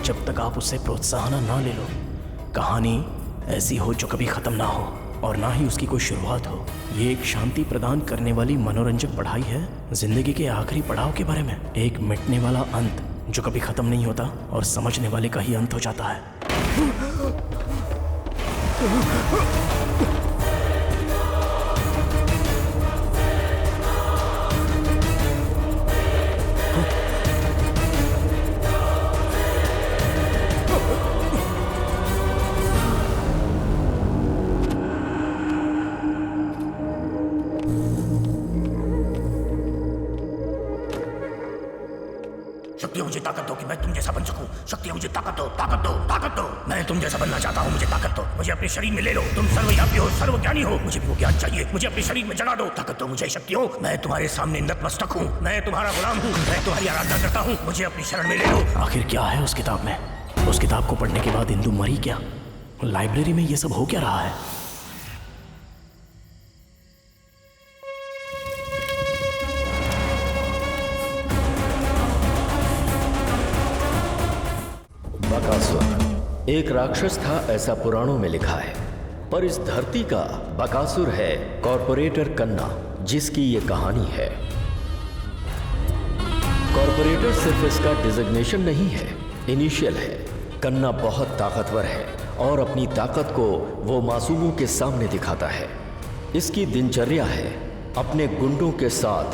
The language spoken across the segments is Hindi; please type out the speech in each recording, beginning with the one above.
जब तक आप उससे प्रोत्साहन ना ले लो, कहानी ऐसी हो जो कभी खत्म ना हो और ना ही उसकी कोई शुरुआत हो। ये एक शांति प्रदान करने वाली मनोरंजक पढ़ाई है जिंदगी के आखिरी पड़ाव के बारे में। एक मिटने वाला अंत जो कभी खत्म नहीं होता और समझने वाले का ही अंत हो जाता है। शक्ति मुझे ताकत दो कि मैं तुम जैसा बन सकूं। शक्ति मुझे ताकत दो, ताकत दो, ताकत दो। मैं तुम जैसा बनना चाहता हूं, मुझे ताकत दो। मुझे अपने शरीर में ले लो। तुम सर्वव्यापी हो, सर्वज्ञानी हो। मुझे भी वो ज्ञान चाहिए। मुझे अपने शरीर में जगा दो। ताकत दो मुझे शक्तियों। मैं तुम्हारे सामने नतमस्तक हूं। मैं तुम्हारा गुलाम हूं। मैं तुम्हारी आराधना करता हूं। मुझे अपनी शरण में ले लो। आखिर क्या है उस किताब में? उस किताब को पढ़ने के बाद इंदु मरी क्या? लाइब्रेरी में ये सब हो क्या रहा है? बकासुर एक राक्षस था, ऐसा पुराणों में लिखा है। पर इस धरती का बकासुर है कॉर्पोरेटर कन्ना, जिसकी ये कहानी है। कॉर्पोरेटर सिर्फ इसका डिजिग्नेशन नहीं है, इनिशियल है। कन्ना बहुत ताकतवर है और अपनी ताकत को वो मासूमों के सामने दिखाता है। इसकी दिनचर्या है अपने गुंडों के साथ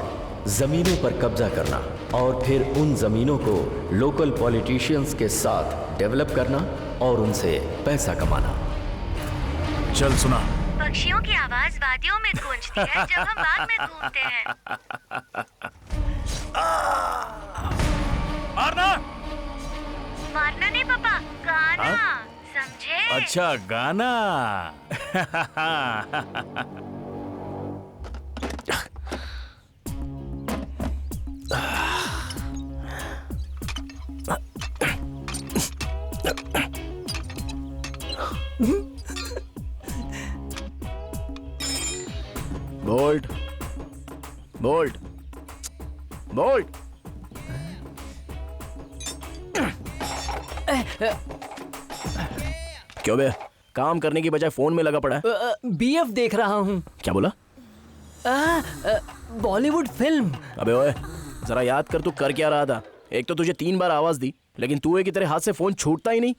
जमीनों पर कब्जा करना और फिर उन जमीनों को लोकल पॉलिटिशियंस के साथ डेवलप करना और उनसे पैसा कमाना। चल सुना, पक्षियों की आवाज वादियों में गूंजती है जब हम बाग में घूमते हैं। मारना मारना नहीं पापा, गाना। समझे? अच्छा गाना। Bolt bolt bolt. क्यों बे, काम करने की बजाय फोन में लगा पड़ा है? बीएफ देख रहा हूँ। क्या बोला? बॉलीवुड फिल्म। अबे ओए, जरा याद कर तू कर क्या रहा था। एक तो तुझे 3 बार आवाज दी, लेकिन तू है कि तेरे हाथ से फोन छूटता ही नहीं।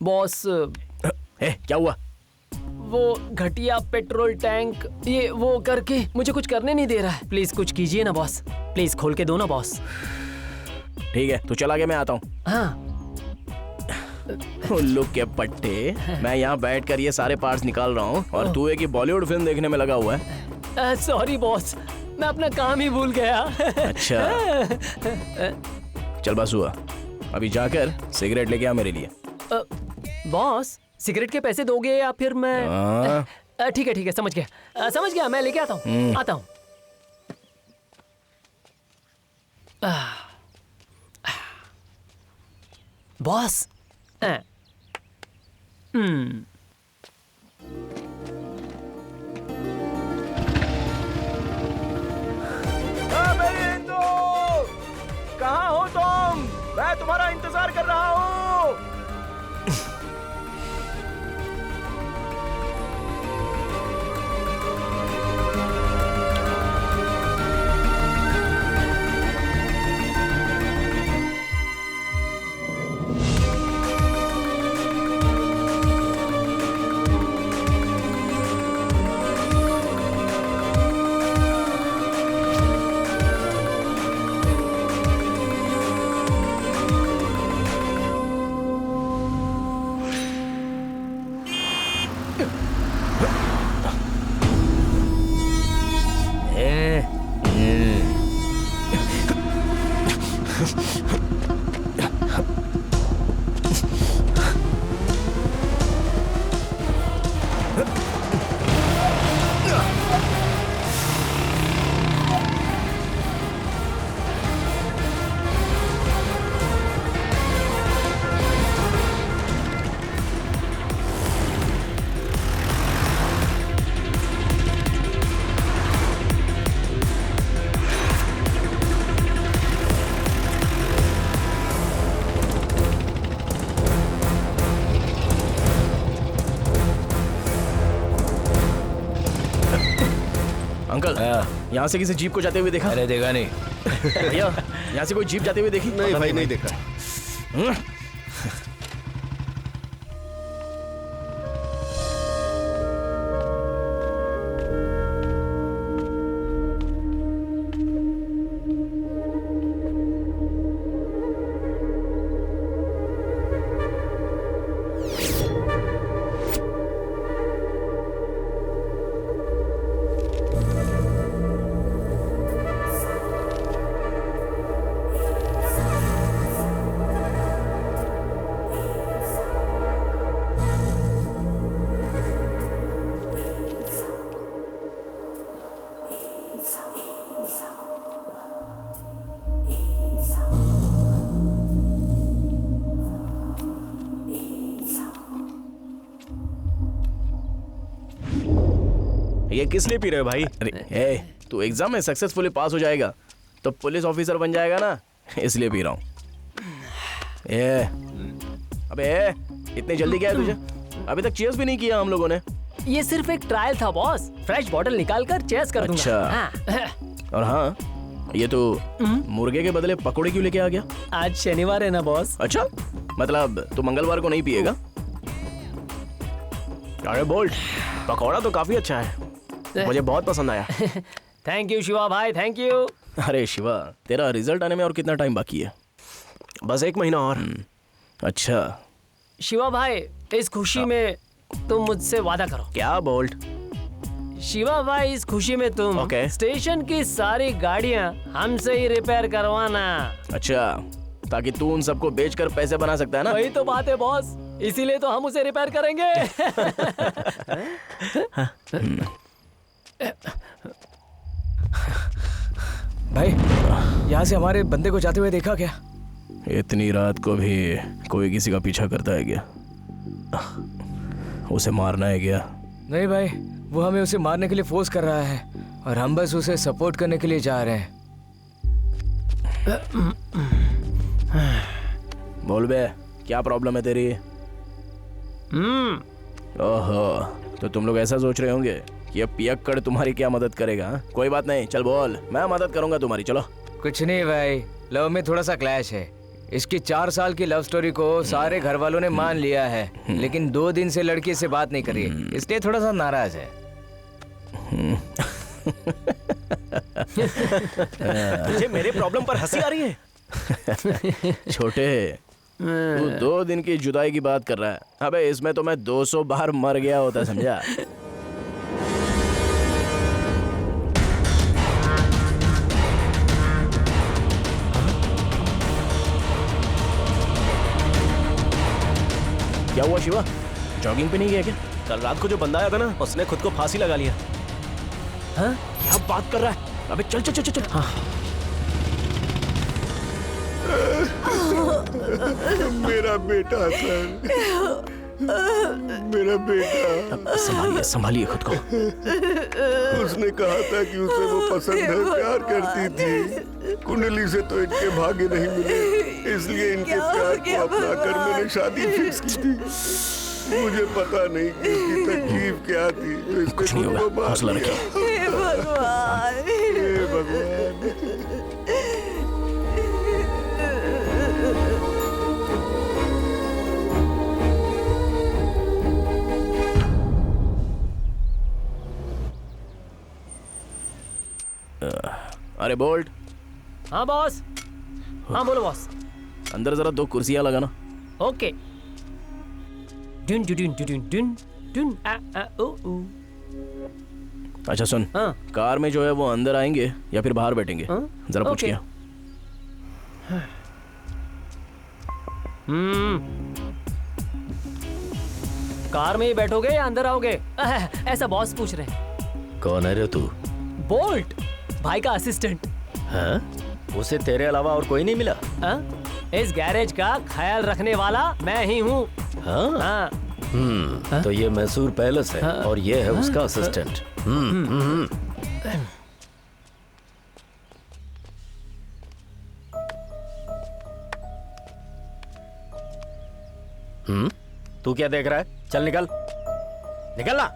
बॉस, क्या हुआ? वो घटिया पेट्रोल टैंक ये वो करके मुझे कुछ करने नहीं दे रहा है। प्लीज कुछ कीजिए ना बॉस, प्लीज खोल के दो ना बॉस। ठीक है, तू चला गया, मैं आता हूँ। हाँ। उल्लू के पट्टे, मैं यहाँ बैठ कर ये सारे पार्ट्स निकाल रहा हूँ और तू है कि बॉलीवुड फिल्म देखने में लगा हुआ है। सॉरी बॉस, मैं अपना काम ही भूल गया। अच्छा चल बस हुआ, अभी जाकर सिगरेट लेके आ मेरे लिए। बॉस, सिगरेट के पैसे दोगे या फिर मैं? ठीक है समझ गया, मैं लेके आता हूँ। आता हूँ। बॉस। कहाँ हो तुम? मैं तुम्हारा इंतजार कर रहा हूँ। अंकल यहाँ से किसी जीप को जाते हुए देखा? अरे देखा नहीं। भैया यहाँ से कोई जीप जाते हुए देखी? नहीं भाई, नहीं देखा। ये किस लिए पी रहे हो भाई? अरे ए, तू एग्जाम में सक्सेसफुली पास हो जाएगा तो पुलिस ऑफिसर बन जाएगा ना, इसलिए पी रहा हूँ। अबे इतनी जल्दी क्या है तुझे? अभी तक चीयर्स भी नहीं किया हम लोगों ने। ये सिर्फ एक ट्रायल था बॉस, फ्रेश बॉटल निकाल कर चेस कर दूंगा। अच्छा। हाँ। और हाँ, ये तो मुर्गे के बदले पकोड़े क्यों लेके आ गया? आज शनिवार है ना बॉस। अच्छा, मतलब तू मंगलवार को नहीं पिएगा? अरे बोल्ट, पकौड़ा तो काफी अच्छा है, मुझे बहुत पसंद आया। थैंक यू शिवा भाई, थैंक यू। अरे शिवा, तेरा रिजल्ट आने में और कितना टाइम बाकी है? बस 1 महीना और। अच्छा। शिवा भाई, इस खुशी में तुम मुझसे वादा करो। क्या बोल्ट? शिवा भाई, इस खुशी में तुम ओके। स्टेशन की सारी गाड़ियां हमसे ही रिपेयर करवाना। अच्छा, ताकि तू उन सबको बेचकर पैसे बना सकता है ना? वही तो बात है बॉस, इसीलिए तो हम उसे रिपेयर करेंगे। भाई, यहाँ से हमारे बंदे को जाते हुए देखा क्या? इतनी रात को भी कोई किसी का पीछा करता है क्या? उसे मारना है क्या? नहीं भाई, वो हमें उसे मारने के लिए फोर्स कर रहा है और हम बस उसे सपोर्ट करने के लिए जा रहे हैं। बोल बे, क्या प्रॉब्लम है तेरी? ओहो, तो तुम लोग ऐसा सोच रहे होंगे कि अब पियक्कड़ तुम्हारी क्या मदद करेगा? हाँ? कोई बात नहीं, चल बोल, मैं मदद करूंगा तुम्हारी। चलो। कुछ नहीं भाई, लव में थोड़ा सा क्लैश है। इसकी 4 साल की लव स्टोरी को सारे घर वालों ने मान लिया है, लेकिन 2 दिन से लड़की से बात नहीं करी, इसलिए थोड़ा सा नाराज है। तुझे मेरे प्रॉब्लम पर हंसी आ रही है? छोटे, तू 2 दिन की जुदाई की बात कर रहा है। अबे इसमें तो मैं 200 बार मर गया होता, समझा? क्या हुआ शिवा, जॉगिंग पे नहीं गया क्या? कल रात को जो बंदा आया था ना, उसने खुद को फांसी लगा लिया। हाँ? क्या बात कर रहा है? अबे चल चल चल चल। हाँ। मेरा बेटा सर, मेरा बेटा। संभालिए संभालिए खुद को। उसने कहा था कि उसे वो पसंद है, प्यार करती थी। कुंडली से तो इनके भाग्य नहीं मिले, इसलिए इनके प्यार को अपना कर मैंने शादी फिक्स की थी। मुझे पता नहीं कि इसकी तकलीफ क्या थी, तो इसने कुछ नहीं खुद को होगा, हौसला रखिए। हे भगवान। अरे बोल्ट। हाँ बॉस। हाँ बोलो बॉस। अंदर जरा 2 कुर्सियां लगाना। ओके। डुन डुन डुन डुन डुन आ आ ओ ओ। अच्छा सुन, हाँ। कार में जो है वो अंदर आएंगे या फिर बाहर बैठेंगे? हाँ? जरा पूछ ओके। क्या। कार में ही बैठोगे या अंदर आओगे? ऐसा बॉस पूछ रहे हैं। कौन है रे तू? बोल्ट, भाई का असिस्टेंट। हाँ? उसे तेरे अलावा और कोई नहीं मिला? हाँ? इस गैरेज का ख्याल रखने वाला मैं ही हूँ। हाँ? हाँ। तो ये मैसूर पैलेस है और ये है उसका असिस्टेंट। तू क्या देख रहा है? चल निकल, निकल ना।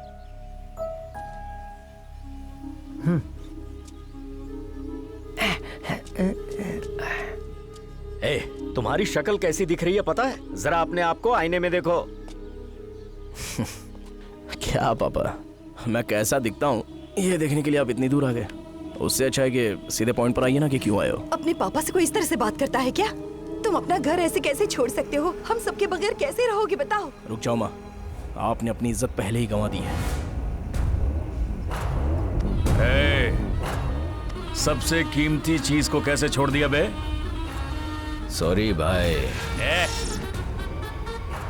तुम्हारी शक्ल कैसी दिख रही है पता है? जरा अपने आप को आईने में देखो। क्या पापा, मैं कैसा दिखता हूँ ये देखने के लिए आप इतनी दूर आ गए? उससे अच्छा है कि सीधे पॉइंट पर आइए ना कि क्यों आए हो। अपने पापा से कोई इस तरह से बात करता है क्या? तुम अपना घर ऐसे कैसे छोड़ सकते हो? हम सबके बगैर कैसे रहोगे बताओ? रुक जाओ माँ, आपने अपनी इज्जत पहले ही गंवा दी है। सबसे कीमती चीज को कैसे छोड़ दिया बे? सॉरी भाई।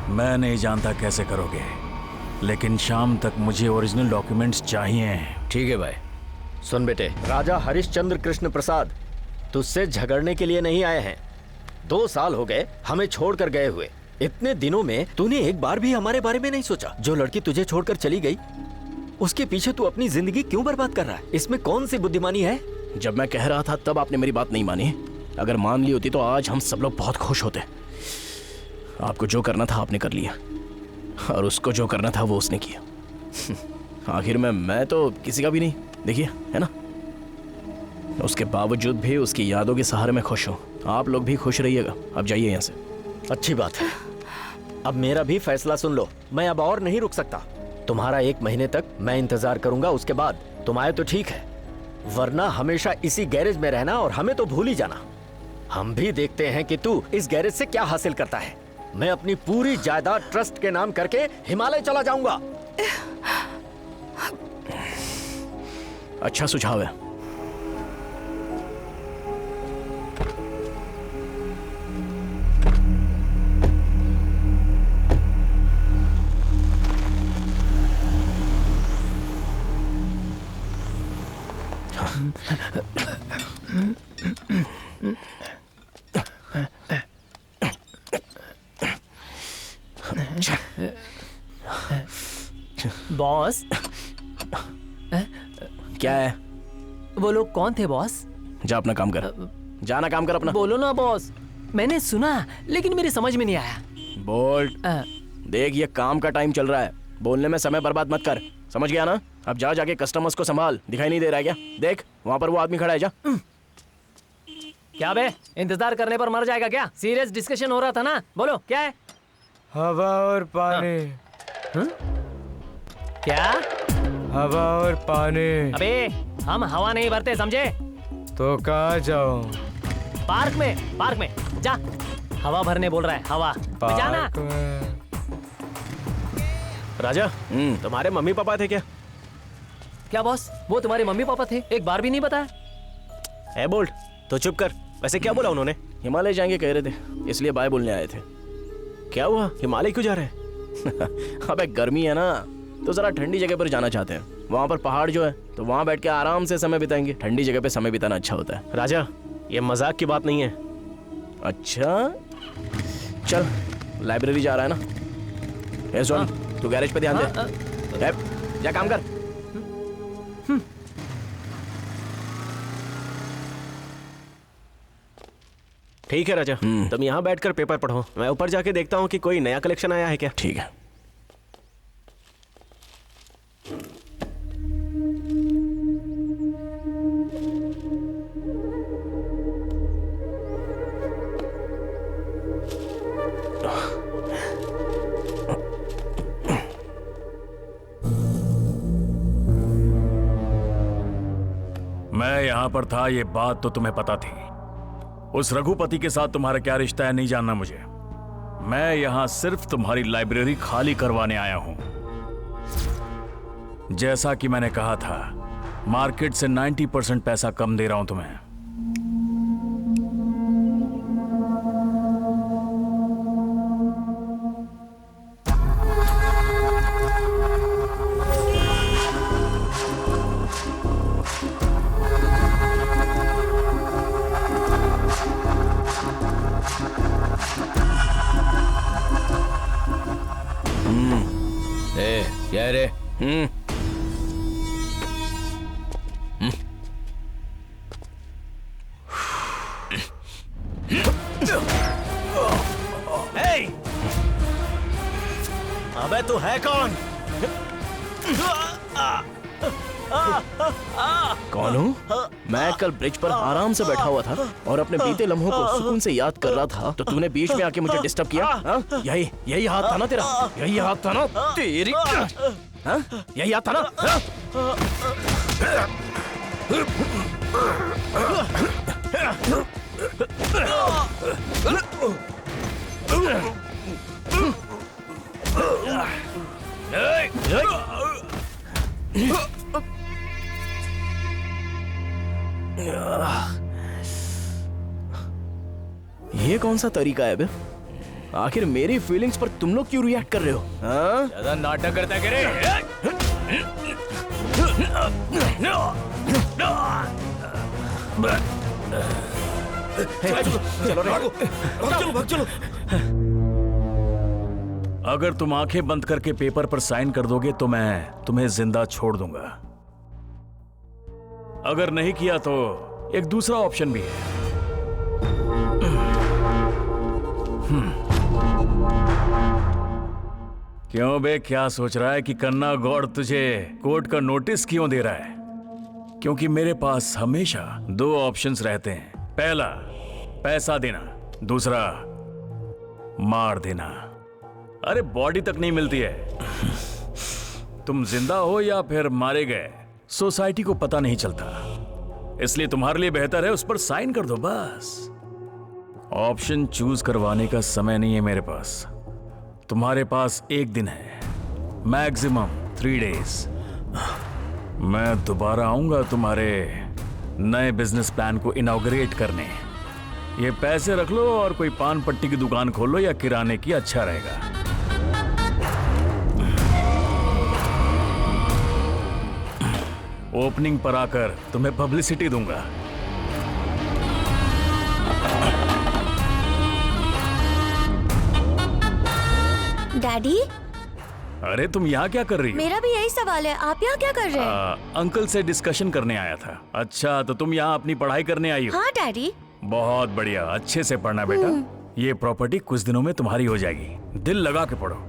मैं नहीं जानता कैसे करोगे, लेकिन शाम तक मुझे ओरिजिनल डॉक्यूमेंट्स चाहिए। ठीक है भाई। सुन बेटे, राजा हरिश्चंद्र कृष्ण प्रसाद तुझसे झगड़ने के लिए नहीं आए हैं। 2 साल हो गए हमें छोड़कर गए हुए। इतने दिनों में तूने एक बार भी हमारे बारे में नहीं सोचा। जो लड़की तुझे छोड़कर चली गई उसके पीछे तू अपनी जिंदगी क्यों बर्बाद कर रहा है? इसमें कौन सी बुद्धिमानी है? जब मैं कह रहा था तब आपने मेरी बात नहीं मानी। अगर मान ली होती तो आज हम सब लोग बहुत खुश होते। आपको जो करना था आपने कर लिया, और उसको जो करना था वो उसने किया। आखिर में मैं तो किसी का भी नहीं, देखिए है ना। उसके बावजूद भी उसकी यादों के सहारे में खुश हूँ। आप लोग भी खुश रहिएगा। अब जाइए यहाँ से। अच्छी बात है। अब मेरा भी फैसला सुन लो। मैं अब और नहीं रुक सकता। तुम्हारा 1 महीने तक मैं इंतजार करूंगा, उसके बाद तुम आए तो ठीक है, वरना हमेशा इसी गैरेज में रहना और हमें तो भूल ही जाना। हम भी देखते हैं कि तू इस गैरेज से क्या हासिल करता है। मैं अपनी पूरी जायदाद ट्रस्ट के नाम करके हिमालय चला जाऊंगा। अच्छा सुझाव है। बॉस, क्या है? वो लोग कौन थे बॉस? जा अपना काम कर। जाना काम कर अपना। बोलो ना बॉस। मैंने सुना लेकिन मेरी समझ में नहीं आया। बोल। देख ये काम का टाइम चल रहा है, बोलने में समय बर्बाद मत कर, समझ गया ना? अब जा जाके कस्टमर्स को संभाल। दिखाई नहीं दे रहा है क्या? देख वहां पर वो आदमी खड़ा है, जा। क्या बे, इंतजार करने पर मर जाएगा क्या? सीरियस डिस्कशन हो रहा था ना, बोलो क्या है? हवा और पानी। क्या? हवा और पानी। अबे हम हवा नहीं भरते, समझे? तो कहाँ जाऊं? पार्क में जा। हवा भरने बोल रहा है, हवा में जाना। पार्क में। राजा, तुम्हारे मम्मी पापा थे क्या? क्या बॉस, वो तुम्हारे मम्मी पापा थे? एक बार भी नहीं बताया। ए बोल्ट, तो चुप कर। वैसे क्या बोला उन्होंने? हिमालय जाएंगे कह रहे थे, इसलिए बाय बोलने आए थे। क्या हुआ, हिमालय क्यों जा रहे हैं? अबे गर्मी है ना, तो जरा ठंडी जगह पर जाना चाहते हैं। वहाँ पर पहाड़ जो है, तो वहाँ बैठ के आराम से समय बिताएंगे। ठंडी जगह पे समय बिताना अच्छा होता है। राजा, ये मजाक की बात नहीं है। अच्छा चल, लाइब्रेरी जा रहा है ना? ए सुन, तू गैरेज पे ध्यान दे। जा काम कर। ठीक है राजा, तुम यहाँ बैठकर पेपर पढ़ो, मैं ऊपर जाके देखता हूँ कि कोई नया कलेक्शन आया है क्या। ठीक है। मैं यहाँ पर था, ये बात तो तुम्हें पता थी। उस रघुपति के साथ तुम्हारा क्या रिश्ता है नहीं जानना मुझे। मैं यहाँ सिर्फ तुम्हारी लाइब्रेरी खाली करवाने आया हूँ। जैसा कि मैंने कहा था, मार्केट से 90% पैसा कम दे रहा हूं तुम्हें। क्या रे? अबे तू है कौन? कौन हूँ? मैं कल ब्रिज पर आराम से बैठा हुआ था और अपने बीते लम्हों को सुकून से याद कर रहा था, तो तूने बीच में आके मुझे डिस्टर्ब किया। हाँ? यही हाथ था ना तेरा? यही हाथ था ना तेरी? हाँ? यही हाथ था ना? हाँ? ये कौन सा तरीका है बे? आखिर मेरी फीलिंग्स पर तुम लोग क्यों रिएक्ट कर रहे हो? हाँ? ज्यादा नाटक करता है क्या रे? चलो रे। भाग चलो। अगर तुम आंखें बंद करके पेपर पर साइन कर दोगे तो मैं तुम्हें जिंदा छोड़ दूंगा। अगर नहीं किया तो एक दूसरा ऑप्शन भी है। क्यों बे, क्या सोच रहा है कि कन्ना गौड़ तुझे कोर्ट का नोटिस क्यों दे रहा है? क्योंकि मेरे पास हमेशा दो ऑप्शंस रहते हैं। पहला, पैसा देना, दूसरा मार देना। अरे बॉडी तक नहीं मिलती है। तुम जिंदा हो या फिर मारे गए, सोसाइटी को पता नहीं चलता। इसलिए तुम्हारे लिए बेहतर है उस पर साइन कर दो बस। ऑप्शन चूज करवाने का समय नहीं है मेरे पास। तुम्हारे पास एक दिन है, मैक्सिमम 3 डेज। मैं दोबारा आऊंगा तुम्हारे नए बिजनेस प्लान को इनॉग्रेट करने। ये पैसे रख लो और कोई पान पट्टी की दुकान खोल लो या किराने की, अच्छा रहेगा। ओपनिंग पर आकर तुम्हें पब्लिसिटी दूंगा। डैडी, अरे तुम यहाँ क्या कर रही हो? मेरा भी यही सवाल है, आप यहाँ क्या कर रहे हैं? अंकल से डिस्कशन करने आया था। अच्छा, तो तुम यहाँ अपनी पढ़ाई करने आई हो? हाँ डैडी। बहुत बढ़िया, अच्छे से पढ़ना बेटा। ये प्रॉपर्टी कुछ दिनों में तुम्हारी हो जाएगी। दिल लगा के पढ़ो।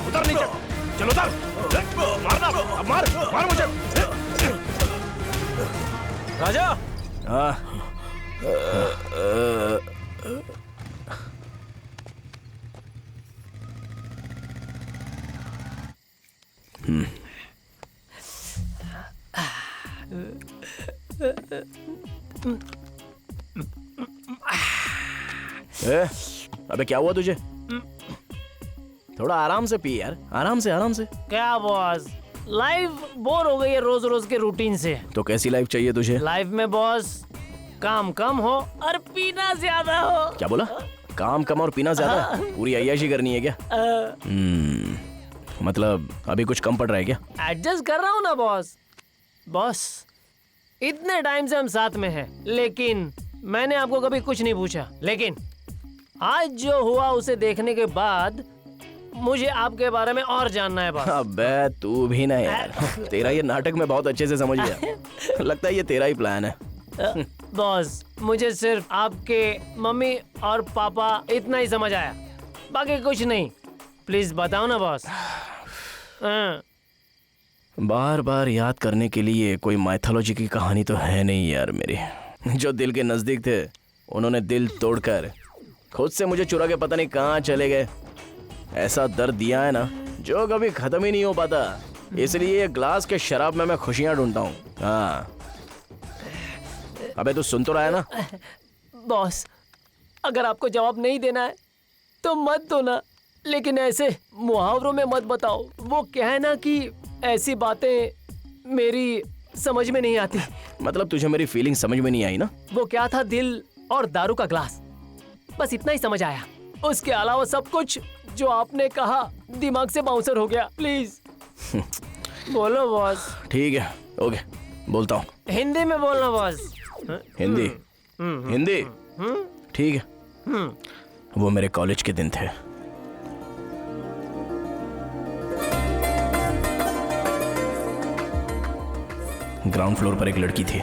उतर नीचे, चलो उतर। मारना, अब मार मुझे। राजा, अबे क्या हुआ तुझे? थोड़ा आराम से पी यार, आराम से। क्या बॉस, लाइफ बोर हो गई है रोज रोज के रूटीन से। तो कैसी लाइफ चाहिए तुझे? लाइफ में बॉस काम कम हो और पीना ज्यादा हो। क्या बोला? काम कम और पीना ज्यादा? पूरी अय्याशी करनी है क्या? मतलब अभी कुछ कम पड़ रहा है क्या? एडजस्ट कर रहा हूँ ना बॉस। इतने टाइम से हम साथ में हैं, लेकिन मैंने आपको कभी कुछ नहीं पूछा। लेकिन आज जो हुआ उसे देखने के बाद मुझे आपके बारे में और जानना है बॉस। अबे तू भी ना यार, तेरा ये नाटक मैं बहुत अच्छे से समझ गया। लगता है ये तेरा ही प्लान है। बॉस, मुझे सिर्फ आपके मम्मी और पापा इतना ही समझ आया, बाकी कुछ नहीं। प्लीज बताओ ना बॉस। बार बार याद करने के लिए कोई माइथोलॉजी की कहानी तो है नहीं यार मेरी। जो दिल के नज़दीक थे उन्होंने दिल तोड़कर खुद से मुझे चुरा के पता नहीं कहाँ चले गए। ऐसा दर्द दिया है ना जो कभी ख़त्म ही नहीं हो पाता। इसलिए ये ग्लास के शराब में मैं खुशियाँ ढूंढता हूँ। हाँ अबे तू सुन तो रहा है ना? बॉस, अगर आपको जवाब नहीं देना है तो मत दो ना, लेकिन ऐसे मुहावरों में मत बताओ। वो क्या है ना कि ऐसी बातें मेरी समझ में नहीं आती। मतलब तुझे मेरी फीलिंग समझ में नहीं आई ना? वो क्या था, दिल और दारू का ग्लास, बस इतना ही समझ आया। उसके अलावा सब कुछ जो आपने कहा दिमाग से बाउंसर हो गया। प्लीज बोलो बॉस। ठीक है, ओके, बोलता हूँ। हिंदी में बोलना बॉस। हिंदी? हिंदी? ठीक है। वो मेरे कॉलेज के दिन थे। ग्राउंड फ्लोर पर एक लड़की थी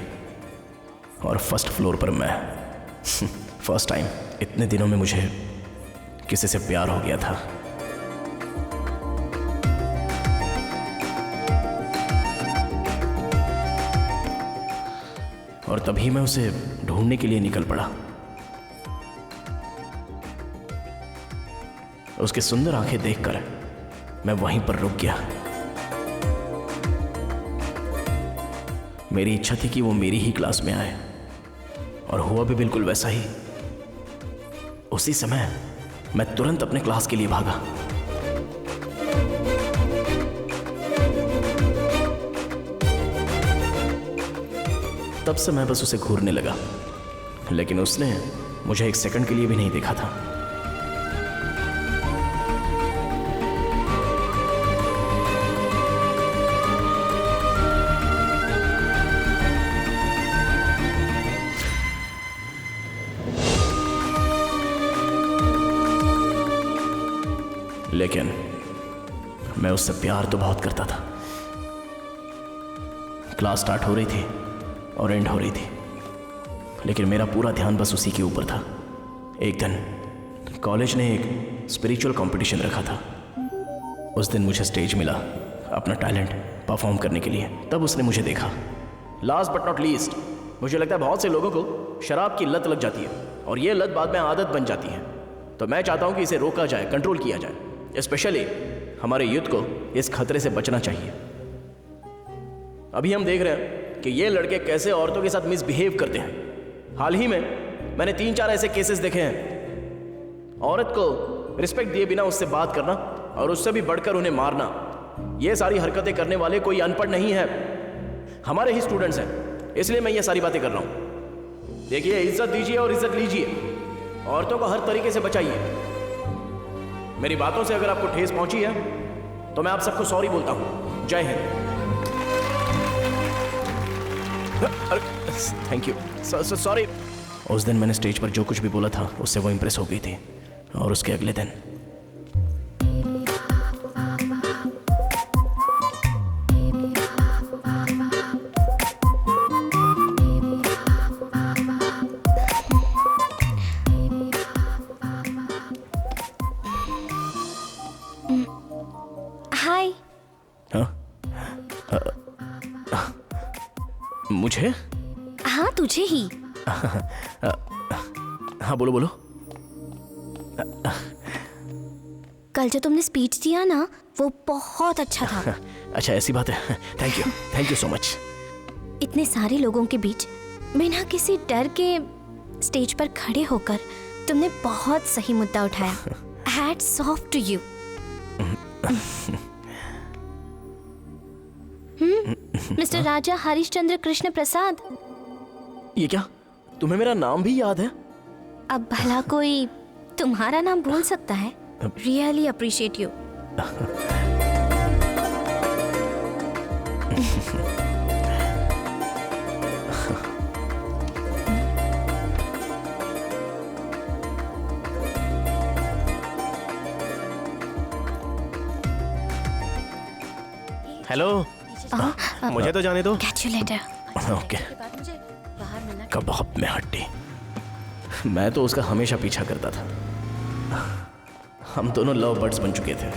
और फर्स्ट फ्लोर पर मैं। फर्स्ट टाइम इतने दिनों में मुझे किसी से प्यार हो गया था। और तभी मैं उसे ढूंढने के लिए निकल पड़ा। उसकी सुंदर आंखें देखकर मैं वहीं पर रुक गया। मेरी इच्छा थी कि वो मेरी ही क्लास में आए, और हुआ भी बिल्कुल वैसा ही। उसी समय मैं तुरंत अपने क्लास के लिए भागा। तब से मैं बस उसे घूरने लगा, लेकिन उसने मुझे एक सेकंड के लिए भी नहीं देखा था। लेकिन मैं उससे प्यार तो बहुत करता था। क्लास स्टार्ट हो रही थी और एंड हो रही थी, लेकिन मेरा पूरा ध्यान बस उसी के ऊपर था। एक दिन कॉलेज ने एक स्पिरिचुअल कंपटीशन रखा था। उस दिन मुझे स्टेज मिला अपना टैलेंट परफॉर्म करने के लिए। तब उसने मुझे देखा। लास्ट बट नॉट लीस्ट, मुझे लगता है बहुत से लोगों को शराब की लत लग जाती है और ये लत बाद में आदत बन जाती है। तो मैं चाहता हूँ कि इसे रोका जाए, कंट्रोल किया जाए। स्पेशली हमारे यूथ को इस खतरे से बचना चाहिए। अभी हम देख रहे हैं कि ये लड़के कैसे औरतों के साथ मिसबिहेव करते हैं। हाल ही में मैंने 3-4 ऐसे केसेस देखे हैं। औरत को रिस्पेक्ट दिए बिना उससे बात करना और उससे भी बढ़कर उन्हें मारना। ये सारी हरकतें करने वाले कोई अनपढ़ नहीं है, हमारे ही स्टूडेंट्स हैं। इसलिए मैं ये सारी बातें कर रहा हूँ। देखिए, इज्जत दीजिए और इज्जत लीजिए। औरतों को हर तरीके से बचाइए। मेरी बातों से अगर आपको ठेस पहुंची है तो मैं आप सबको सॉरी बोलता हूं। जय हिंद। Thank you, sorry. उस दिन मैंने स्टेज पर जो कुछ भी बोला था उससे वो इंप्रेस हो गई थी। और उसके अगले दिन हाय। मुझे? हाँ, तुझे ही। हाँ, बोलो बोलो। कल जो तुमने स्पीच दिया ना, वो बहुत अच्छा था। अच्छा, ऐसी बात है। Thank you so much. इतने सारे लोगों के बीच बिना किसी डर के स्टेज पर खड़े होकर तुमने बहुत सही मुद्दा उठाया। Hats off to you. Mister Raja Harishchandra Krishna Prasad. ये क्या, तुम्हें मेरा नाम भी याद है? अब भला कोई तुम्हारा नाम भूल सकता है? Really appreciate you. हेलो, मुझे तो जाने दो। Catch you later. ओके। कबाब में हड्डी। मैं तो उसका हमेशा पीछा करता था। हम दोनों लव बर्ड्स बन चुके थे।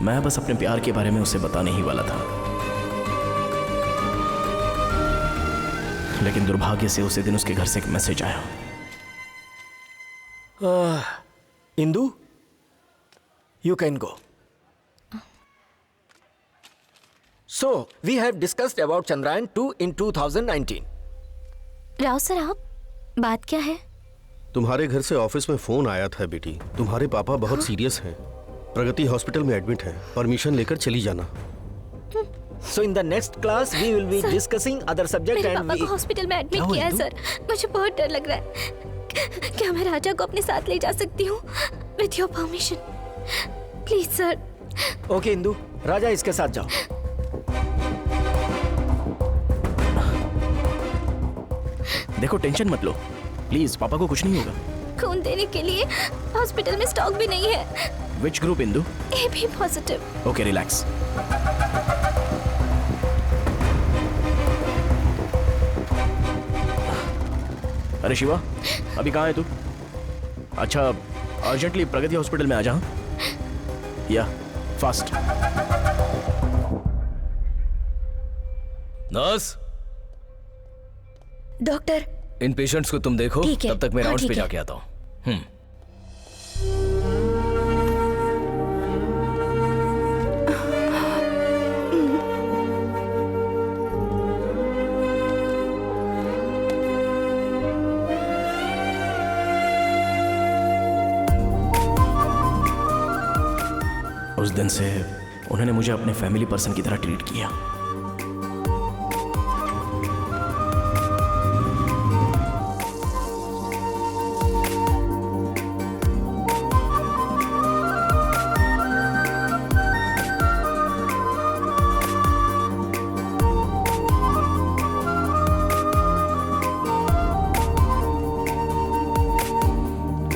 मैं बस अपने प्यार के बारे में उसे बताने ही वाला था, लेकिन दुर्भाग्य से उसी दिन उसके घर से एक मैसेज आया। Indu, you can go. So, we have discussed about Chandrayaan 2 in 2019. Rao sir, आप बात क्या है? तुम्हारे घर से ऑफिस में फोन आया था बेटी। तुम्हारे पापा बहुत सीरियस हैं, प्रगति हॉस्पिटल में एडमिट हैं। परमिशन लेकर चली जाना। So in the next class we will be discussing other subject मेरे and पापा we... को हॉस्पिटल में एडमिट किया है सर। मुझे बहुत डर लग रहा है। क्या मैं राजा को अपने साथ ले जा सकती हूँ? With your permission, please sir. Okay Indu, Raja इसके साथ जाओ। देखो, टेंशन मत लो प्लीज, पापा को कुछ नहीं होगा। खून देने के लिए हॉस्पिटल में स्टॉक भी नहीं है। Which group Indu? AB positive. Okay, relax. अरे शिवा, अभी कहाँ है तू? अच्छा, अर्जेंटली प्रगति हॉस्पिटल में आ जा। या फास्ट। नर्स, डॉक्टर, इन पेशेंट्स को तुम देखो, ठीक है। तब तक मैं हाँ, राउंड्स पे ठीक है। जाके आता हूँ। उस दिन से उन्होंने मुझे अपने फैमिली पर्सन की तरह ट्रीट किया।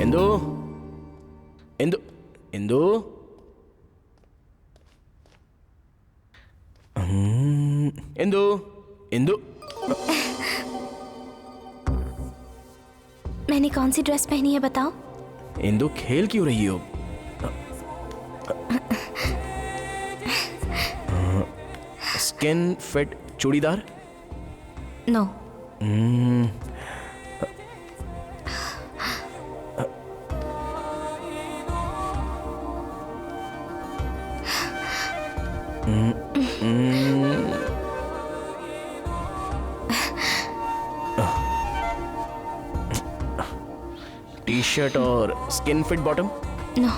इंदु, इंदु, इंदु, इंदु, इंदु। मैंने कौन सी ड्रेस पहनी है बताओ? इंदु, खेल क्यों रही हो? Skin fit churidar? No. T shirt और स्किन फिट बॉटम? नो।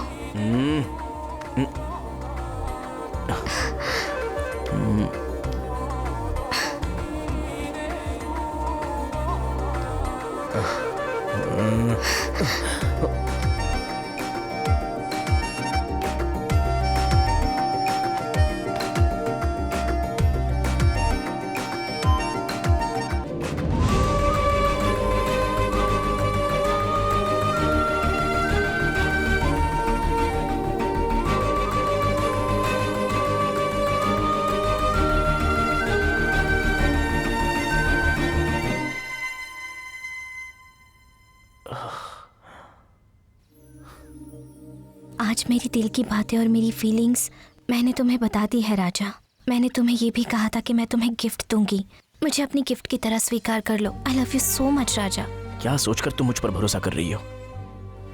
आज मेरी दिल की बातें और मेरी फीलिंग्स मैंने तुम्हें बता दी है राजा। मैंने तुम्हें ये भी कहा था कि मैं तुम्हें गिफ्ट दूंगी। मुझे अपनी गिफ्ट की तरह स्वीकार कर लो। I love you so much Raja. क्या सोचकर तुम मुझ पर भरोसा कर रही हो?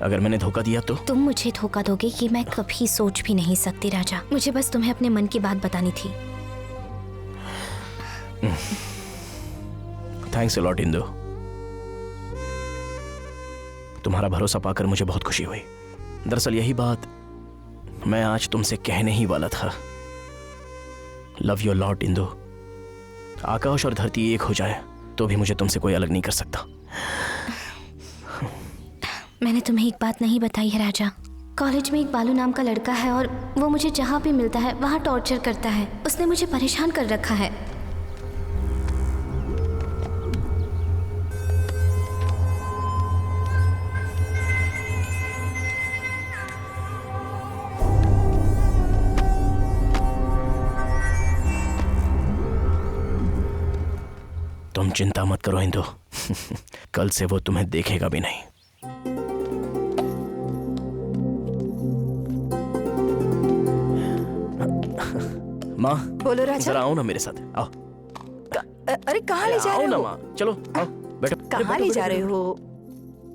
अगर मैंने धोखा दिया तो? तुम मुझे धोखा दोगे ये मैं कभी सोच भी नहीं सकती राजा। मुझे बस तुम्हें अपने मन की बात बतानी थी। Thanks a lot Indu. तुम्हारा भरोसा पाकर मुझे बहुत खुशी हुई। दरअसल यही बात मैं आज तुमसे कहने ही वाला था। Love you lot Indu. आकाश और धरती एक हो जाए तो भी मुझे तुमसे कोई अलग नहीं कर सकता। मैंने तुम्हें एक बात नहीं बताई है राजा। कॉलेज में एक बालू नाम का लड़का है और वो मुझे जहाँ भी मिलता है वहाँ टॉर्चर करता है। उसने मुझे परेशान कर रखा है। तुम चिंता मत करो इंदु। कल से वो तुम्हें देखेगा भी नहीं। माँ बोलो राजा। जरा आओ ना मेरे साथ, आओ। अरे कहाँ ले जा आओ रहे ना हो? माँ, चलो आओ बैठो। कहाँ ले जा रहे हो?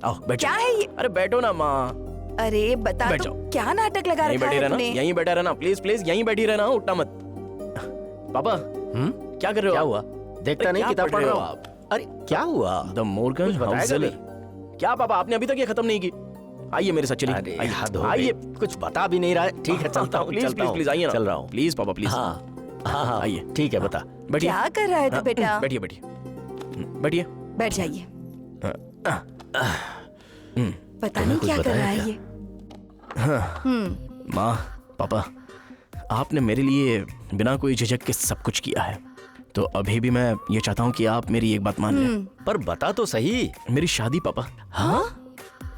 आओ बैठो। क्या है ये? अरे बैठो ना माँ। अरे बता बैठ तो, जाओ। क्या नाटक लगा यहीं रखा बैठे है रहना, तुमने? यहीं बैठा रहना, प्लीज प्लीज यहीं बैठी रहना, उठना मत। पापा क्या कर रहे हो? क्या आप? हुआ? देखता अरे नहीं क्या किताब पढ़ रहे हो आप? अरे क्या हुआ? द मोर्गन कुछ बताएगा हाउसल। नहीं? क्या पापा, आपने अभी तक ये खत्म नहीं की? आइए मेरे साथ चलिए। अरे आइए, हद हो गई। आइए कुछ बता भी नहीं रहा है। ठीक है चलता हूँ, प्लीज प्लीज प्लीज आइए ना। चल रहा हूँ। प्लीज पापा प्लीज। हाँ हाँ हाँ आइए। ठीक है बता। बैठिए। क्या कर रहा है तू बेटा? बैठिए बैठिए बैठिए। बैठ जाइए। पता तुम्हें नहीं कुछ क्या कर बताया रहा है क्या? ये। माँ पापा, आपने मेरे लिए बिना कोई झिझक के सब कुछ किया है, तो अभी भी मैं ये चाहता हूँ कि आप मेरी एक बात मान लें। पर बता तो सही। मेरी शादी पापा। हाँ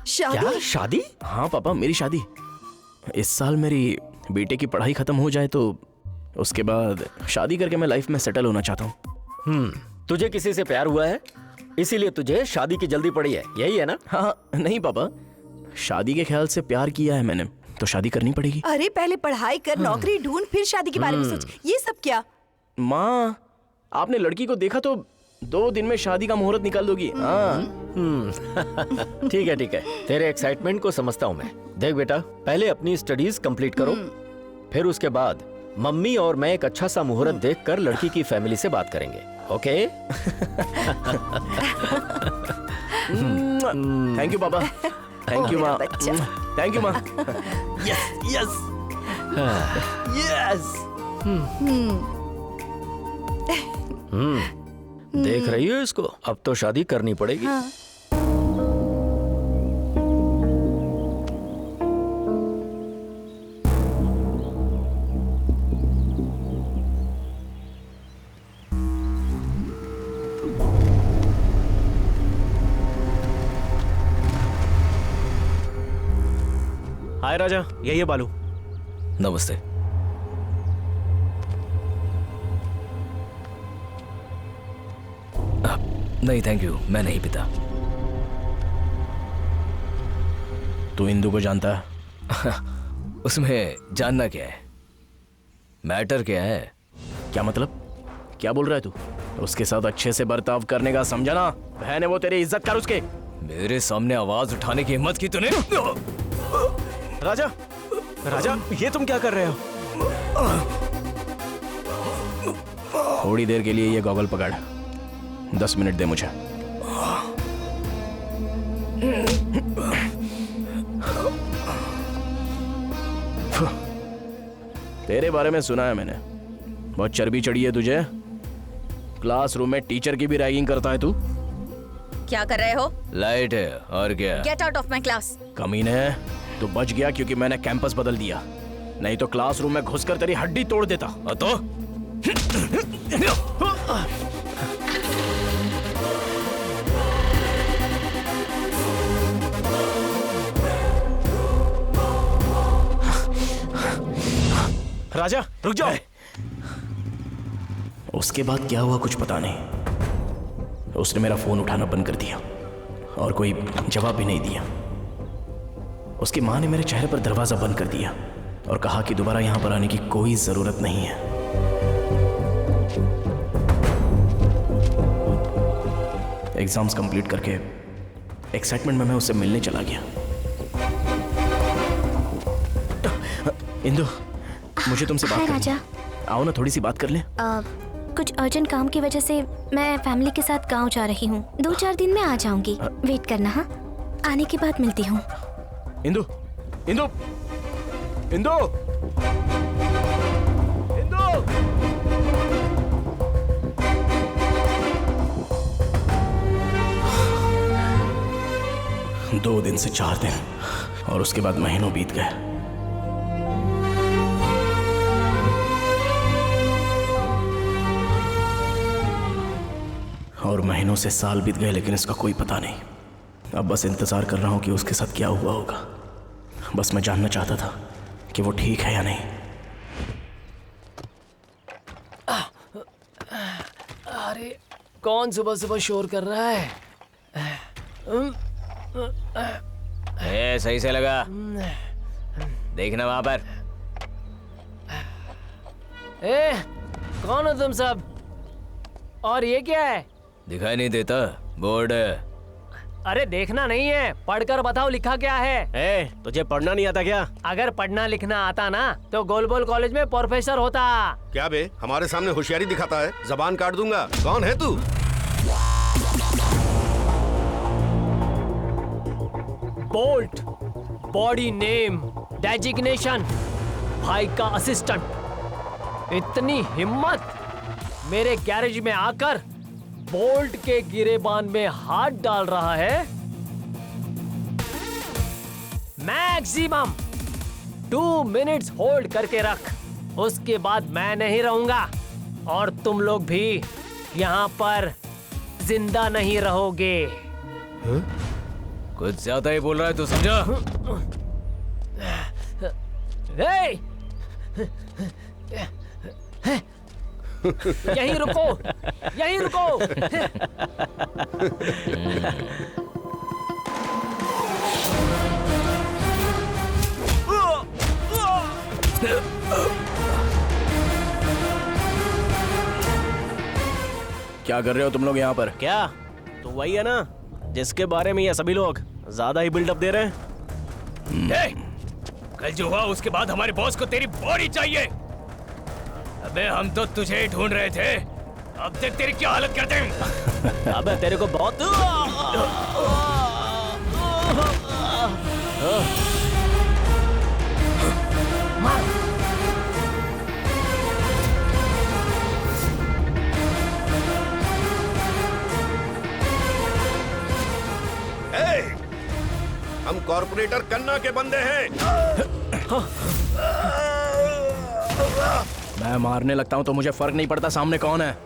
शादी? क्या शादी? हाँ पापा, मेरी शादी। इस साल मेरी बेटे की पढ़ाई खत्म हो जाए तो उसके बाद शादी करके मैं लाइफ में सेटल होना चाहता हूँ। तुझे किसी से प्यार हुआ है इसीलिए तुझे शादी की जल्दी पड़ी है, यही है ना? हाँ नहीं पापा, शादी के ख्याल से प्यार किया है मैंने तो शादी करनी पड़ेगी। अरे पहले पढ़ाई कर, नौकरी ढूंढ, फिर शादी के बारे में सोच। ये सब क्या? माँ आपने लड़की को देखा तो 2 दिन में शादी का मुहूर्त निकाल दोगी। हाँ ठीक है तेरे एक्साइटमेंट को समझता हूँ मैं। देख बेटा, पहले अपनी स्टडीज कंप्लीट करो, फिर उसके बाद मम्मी और मैं एक अच्छा सा मुहूर्त देखकर लड़की की फैमिली से बात करेंगे। ओके? थैंक यू पापा। थैंक यू माँ। बच्चा। थैंक यू माँ। Yes yes yes. देख रही हो इसको? अब तो शादी करनी पड़ेगी। हाँ। हाय राजा, यही है बालू। नमस्ते। नहीं थैंक यू, मैं नहीं पीता। तू इंदू को जानता है? उसमें जानना क्या है? मैटर क्या है? क्या मतलब? क्या बोल रहा है तू? उसके साथ अच्छे से बर्ताव करने का समझा ना? बहन है वो, तेरी इज्जत कर उसके। मेरे सामने आवाज उठाने की हिम्मत की तूने? राजा, राजा ये तुम क्या कर रहे हो? थोड़ी देर के लिए ये गॉगल पकड़, 10 मिनट दे मुझे। तेरे बारे में सुना है मैंने, बहुत चर्बी चढ़ी है तुझे। क्लासरूम में टीचर की भी रैगिंग करता है तू। क्या कर रहे हो? लाइट है और क्या? Get out of my class. कमीने, तू बच गया क्योंकि मैंने कैंपस बदल दिया, नहीं तो क्लासरूम में घुसकर तेरी हड्डी तोड़ देता। तो राजा रुक जाओ। उसके बाद क्या हुआ कुछ पता नहीं। उसने मेरा फोन उठाना बंद कर दिया और कोई जवाब भी नहीं दिया। उसकी माँ ने मेरे चेहरे पर दरवाजा बंद कर दिया और कहा कि दोबारा यहां पर आने की कोई जरूरत नहीं है। एग्जाम्स कंप्लीट करके एक्साइटमेंट में मैं उससे मिलने चला गया। इंदु, मुझे तुमसे बात हाय करनी राजा। है। आओ ना थोड़ी सी बात कर ले। कुछ अर्जेंट काम की वजह से मैं फैमिली के साथ गांव जा रही हूँ। 2-4 दिन में आ जाऊंगी। वेट करना। हाँ, आने के बाद मिलती हूँ। इंदु, इंदु, इंदु, इंदु। 2 दिन से 4 दिन और उसके बाद महीनों बीत गए। और महीनों से साल बीत गए लेकिन इसका कोई पता नहीं। अब बस इंतजार कर रहा हूं कि उसके साथ क्या हुआ होगा। बस मैं जानना चाहता था कि वो ठीक है या नहीं। अरे कौन सुबह सुबह शोर कर रहा है? सही से लगा, देखना वहां पर। ए, कौन हो तुम सब? और ये क्या है? दिखाई नहीं देता? बोर्ड है। अरे देखना नहीं है, पढ़कर बताओ लिखा क्या है। तुझे पढ़ना नहीं आता क्या? अगर पढ़ना लिखना आता ना तो गोलबोल कॉलेज में प्रोफेसर होता। क्या बे, हमारे सामने होशियारी दिखाता है? जबान काट दूंगा। कौन है तू? बोल्ट, बॉडी नेम, डेजिग्नेशन, भाई का असिस्टेंट। इतनी हिम्मत मेरे गैरेज में आकर बोल्ट के गिरेबान में हाथ डाल रहा है। मैक्सिमम 2 मिनट्स होल्ड करके रख, उसके बाद मैं नहीं रहूंगा और तुम लोग भी यहाँ पर जिंदा नहीं रहोगे। कुछ ज्यादा ही बोल रहा है तू, समझा? यहीं रुको, यहीं रुको। क्या कर रहे हो तुम लोग यहाँ पर? क्या तो वही है ना जिसके बारे में ये सभी लोग ज्यादा ही बिल्डअप दे रहे हैं। कल जो हुआ उसके बाद हमारे बॉस को तेरी बॉडी चाहिए। अबे हम तो तुझे ही ढूंढ रहे थे, अब देख तेरी क्या हालत करते हैं। अबे तेरे को बहुत हम कॉर्पोरेटर कन्ना के बंदे हैं। मैं मारने लगता हूँ तो मुझे फर्क नहीं पड़ता सामने कौन है।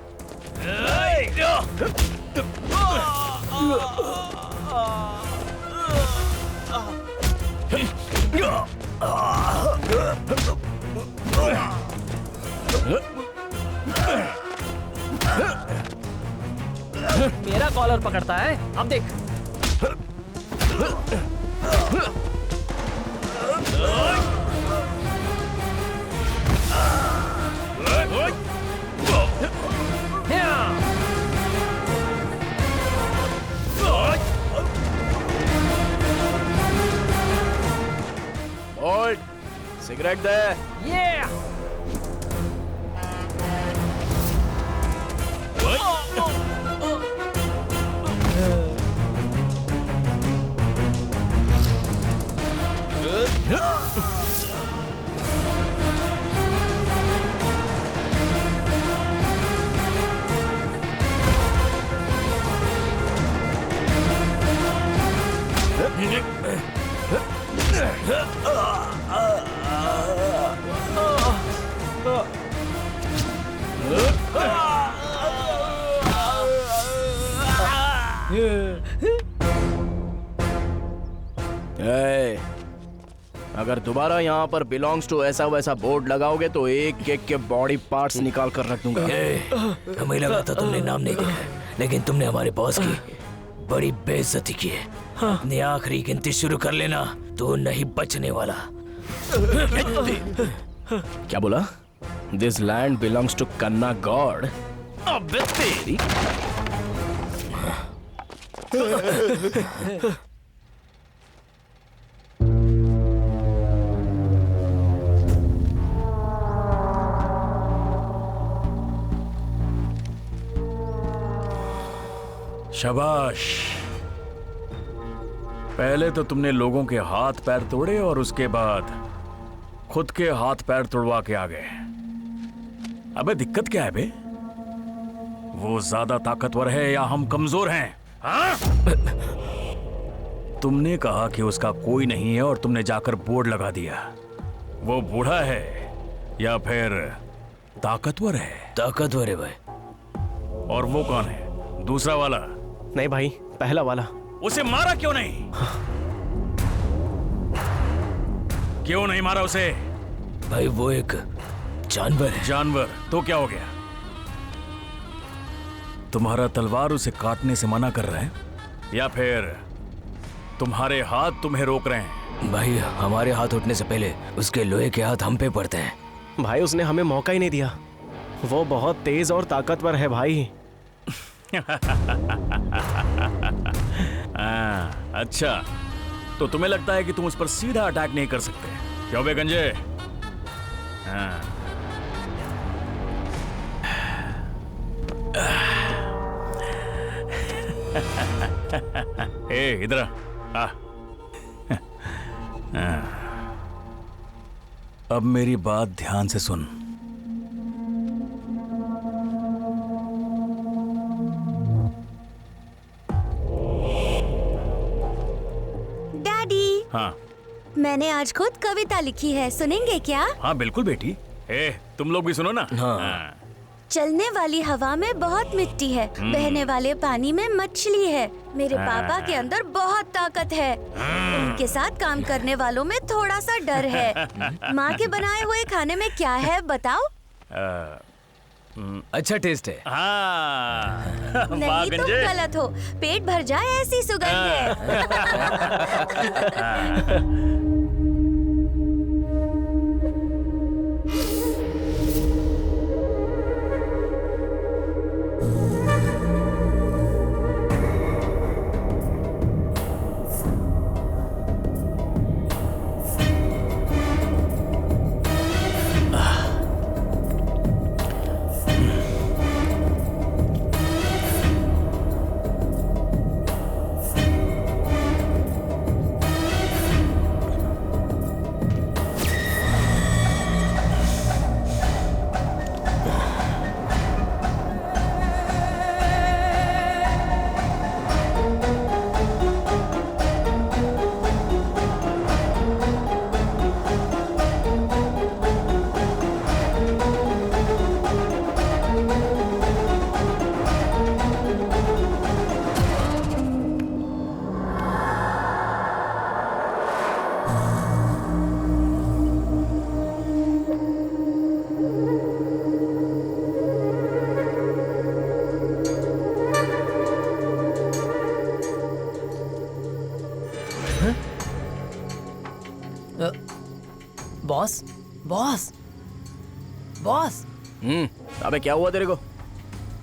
मेरा कॉलर पकड़ता है, अब देख। ओल्ड सिगरेट दे। अगर दोबारा यहाँ पर बिलोंग्स टू ऐसा वैसा बोर्ड लगाओगे तो एक एक के बॉडी पार्ट्स निकाल कर रख दूंगा। हमें लगा था तुमने नाम नहीं लिखा है, लेकिन तुमने हमारे बॉस की बड़ी बेइज्जती की है। अपनी आखिरी गिनती शुरू कर लेना, तू नहीं बचने वाला। क्या बोला? दिस लैंड बिलोंग्स टू कन्ना गॉड। अबे तेरी। शाबाश। पहले तो तुमने लोगों के हाथ पैर तोड़े और उसके बाद खुद के हाथ पैर तोड़वा के आ गए। अबे दिक्कत क्या है बे? वो ज्यादा ताकतवर है या हम कमजोर हैं? हाँ? तुमने कहा कि उसका कोई नहीं है और तुमने जाकर बोर्ड लगा दिया। वो बूढ़ा है या फिर ताकतवर है? ताकतवर है भाई। और वो कौन है? दूसरा वाला? नहीं भाई, पहला वाला। उसे मारा क्यों नहीं? क्यों नहीं मारा उसे? भाई वो एक जानवर है। जानवर? तो क्या हो गया? तुम्हारा तलवार उसे काटने से मना कर रहा है या फिर तुम्हारे हाथ तुम्हें रोक रहे हैं? भाई हमारे हाथ उठने से पहले उसके लोहे के हाथ हम पे पड़ते हैं। भाई उसने हमें मौका ही नहीं दिया। वो बहुत तेज और ताकतवर है भाई। अच्छा, तो तुम्हें लगता है कि तुम उस पर सीधा अटैक नहीं कर सकते, क्यों बे गंजे? ए, इधर आ। अब मेरी बात ध्यान से सुन। डैडी, हाँ मैंने आज खुद कविता लिखी है, सुनेंगे क्या? हाँ बिल्कुल बेटी। ए, तुम लोग भी सुनो ना। हाँ। चलने वाली हवा में बहुत मिट्टी है, बहने वाले पानी में मछली है। मेरे पापा के अंदर बहुत ताकत है, उनके साथ काम करने वालों में थोड़ा सा डर है। माँ के बनाए हुए खाने में क्या है बताओ? अच्छा टेस्ट है। हाँ। नहीं, तुम गलत हो। पेट भर जाए ऐसी सुगंध है। Boss, boss, boss. अबे क्या हुआ तेरे को?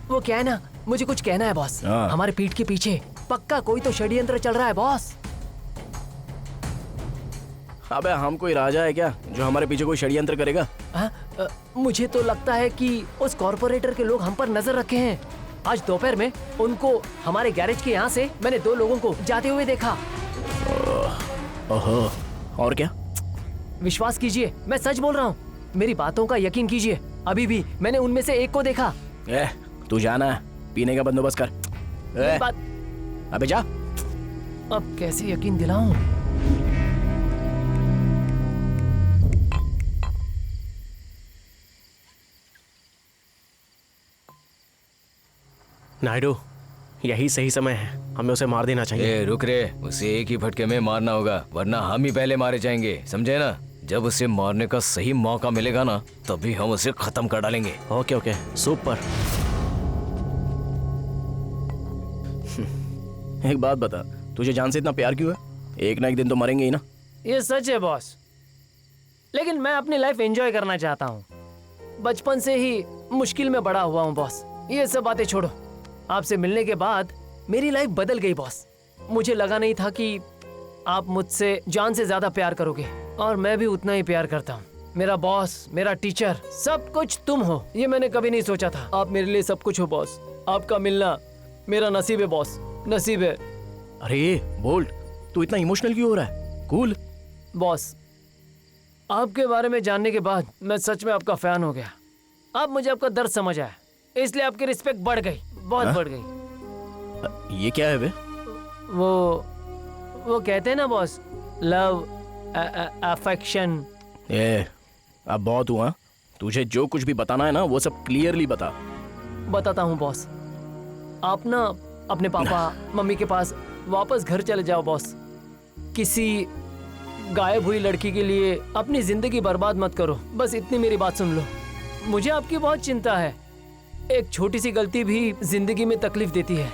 वो क्या है ना, मुझे कुछ कहना है बॉस। हमारे पीठ के पीछे पक्का कोई तो षड्यंत्र चल रहा है बॉस। अबे हम कोई राजा है क्या जो हमारे पीछे कोई षड्यंत्र करेगा? मुझे तो लगता है कि उस कॉर्पोरेटर के लोग हम पर नजर रखे हैं। आज दोपहर में उनको हमारे गैरेज के यहाँ से मैंने 2 लोगों को जाते हुए देखा। ओहो, और क्या? विश्वास कीजिए, मैं सच बोल रहा हूँ, मेरी बातों का यकीन कीजिए। अभी भी मैंने उनमें से एक को देखा। तू जाना है, पीने का बंदोबस्त कर। अबे जा। अब कैसे यकीन दिलाऊं? नायडू, यही सही समय है, हमें उसे मार देना चाहिए। रुक रे, उसे एक ही फटके में मारना होगा, वरना हम ही पहले मारे जाएंगे, समझे ना? जब उसे मारने का सही मौका मिलेगा ना, तभी हम उसे खत्म कर डालेंगे। Okay okay, super. एक बात बता, तुझे जान से इतना प्यार क्यों है? एक ना एक दिन तो मरेंगे ही ना। ये सच है बॉस, लेकिन मैं अपनी लाइफ एंजॉय करना चाहता हूँ। बचपन से ही मुश्किल में बड़ा हुआ हूँ बॉस। ये सब बातें छोड़ो, आपसे मिलने के बाद मेरी लाइफ बदल गई बॉस। मुझे लगा नहीं था कि आप मुझसे जान से ज्यादा प्यार करोगे, और मैं भी उतना ही प्यार करता हूँ। मेरा बॉस, मेरा टीचर, सब कुछ तुम हो, ये मैंने कभी नहीं सोचा था। आप मेरे लिए सब कुछ हो बॉस। आपका मिलना मेरा नसीब है बॉस, नसीब है। अरे बोल्ट, तू इतना इमोशनल क्यों हो रहा है? कूल। बॉस, आपके बारे में जानने के बाद मैं सच में आपका फैन हो गया। अब मुझे आपका दर्द समझ आया, इसलिए आपकी रिस्पेक्ट बढ़ गई, बहुत बढ़ गई। ये क्या है बे? वो कहते हैं ना बॉस, लव, अफेक्शन। अब बहुत हुआ। तुझे जो कुछ भी बताना है ना, वो सब क्लियरली बता। बताता हूँ बॉस। आप ना अपने पापा मम्मी के पास वापस घर चले जाओ बॉस। किसी गायब हुई लड़की के लिए अपनी जिंदगी बर्बाद मत करो, बस इतनी मेरी बात सुन लो। मुझे आपकी बहुत चिंता है, एक छोटी सी गलती भी जिंदगी में तकलीफ देती है।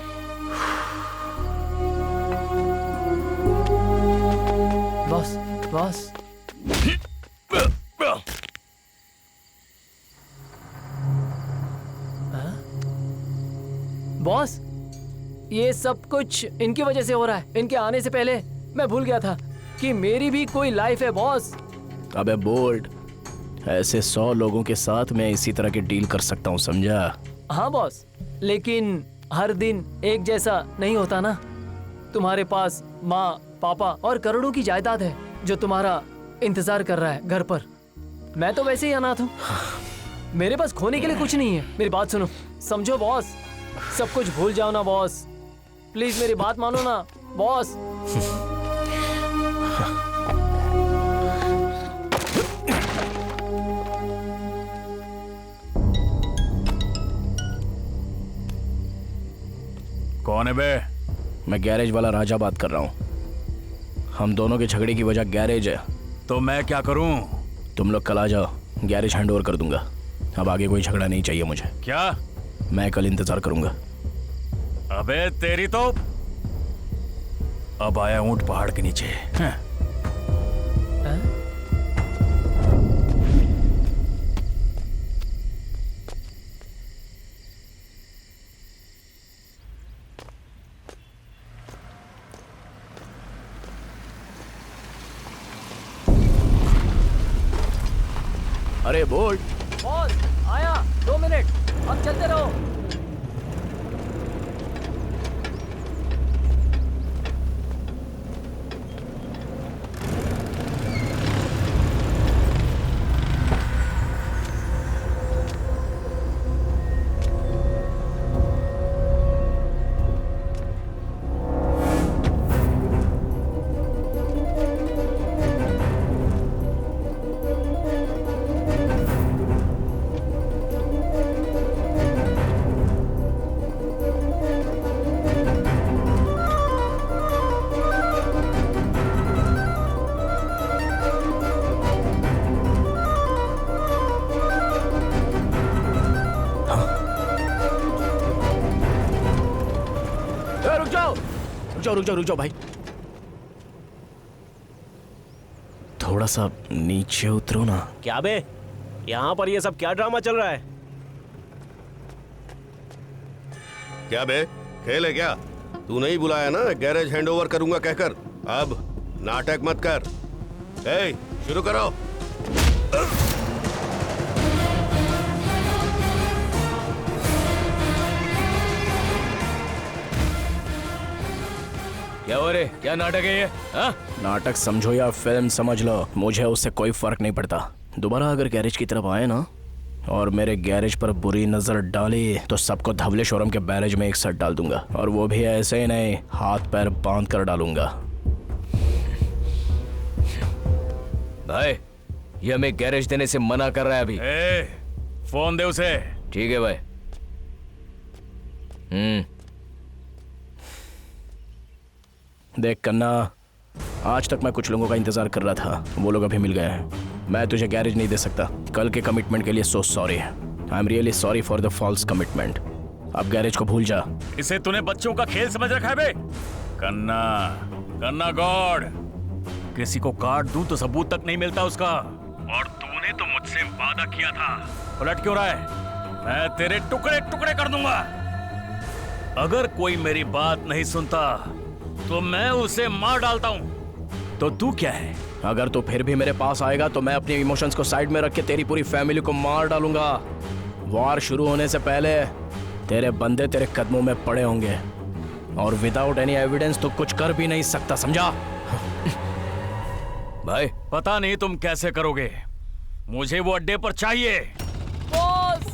Boss, boss. बॉस, ये सब कुछ इनकी वजह से हो रहा है। इनके आने से पहले मैं भूल गया था कि मेरी भी कोई लाइफ है बॉस। अबे बोल्ट, ऐसे 100 लोगों के साथ मैं इसी तरह की डील कर सकता हूँ, समझा? हाँ बॉस, लेकिन हर दिन एक जैसा नहीं होता ना। तुम्हारे पास माँ, पापा और करोड़ों की जायदाद है जो तुम्हारा इंतजार कर रहा है घर पर। मैं तो वैसे ही अनाथ हूँ। मेरे पास खोने के लिए कुछ नहीं है। मेरी बात सुनो, समझो बॉस। सब कुछ भूल जाओ ना बॉस, प्लीज मेरी बात मानो ना बॉस। कौन है बे? मैं गैरेज वाला राजा बात कर रहा हूँ। हम दोनों के झगड़े की वजह गैरेज है। तो मैं क्या करूं? तुम लोग कल आ जाओ, गैरेज हैंड ओवर कर दूंगा। अब आगे कोई झगड़ा नहीं चाहिए मुझे। क्या? मैं कल इंतजार करूंगा। अबे तेरी तो अब आया ऊंट पहाड़ के नीचे। अरे बोल्ट, बॉस आया, 2 मिनट, अब चलते रहो। रुक जाओ भाई, थोड़ा सा नीचे उतरो ना। क्या बे, यहाँ पर ये सब क्या ड्रामा चल रहा है? क्या बे, खेल है क्या? तू नहीं बुलाया ना गैरेज हैंडओवर करूंगा कहकर? अब नाटक मत कर। ए, शुरू करो। क्या हो रे, क्या नाटक है ये? हाँ? नाटक समझो या फिल्म समझ लो, मुझे उससे कोई फर्क नहीं पड़ता। दोबारा अगर गैरेज की तरफ आए ना और मेरे गैरेज पर बुरी नजर डाली तो सबको धवलेश्वरम के बैरेज में एक साथ डाल दूंगा, और वो भी ऐसे ही नहीं, हाथ पैर बांध कर डालूंगा। भाई, ये हमें गैरेज देने से मना कर रहा है अभी। फोन दे उसे। ठीक है भाई। देख कन्ना, आज तक मैं कुछ लोगों का इंतजार कर रहा था, वो लोग अभी मिल गए हैं। मैं तुझे गैरेज नहीं दे सकता कल के कमिटमेंट के लिए। So sorry, I am really sorry for the false commitment. अब गैरेज को भूल जा। इसे तूने बच्चों का खेल समझ रखा है बे? कन्ना, कन्ना गॉड, किसी को काट दूं तो सबूत तक नहीं मिलता उसका, और तूने तो मुझसे वादा किया था। उलट क्यों रहा है? मैं तेरे टुकड़े टुकड़े कर दूंगा। अगर कोई मेरी बात नहीं सुनता तो मैं उसे मार डालता हूं। तो तू क्या है? अगर तू फिर भी मेरे पास आएगा तो मैं अपने इमोशंस को साइड में रख के तेरी पूरी फैमिली को मार डालूंगा। वार शुरू होने से पहले तेरे बंदे तेरे कदमों में पड़े होंगे, और विदाउट एनी एविडेंस तो कुछ कर भी नहीं सकता, समझा? भाई, पता नहीं तुम कैसे करोगे, मुझे वो अड्डे पर चाहिए। बॉस!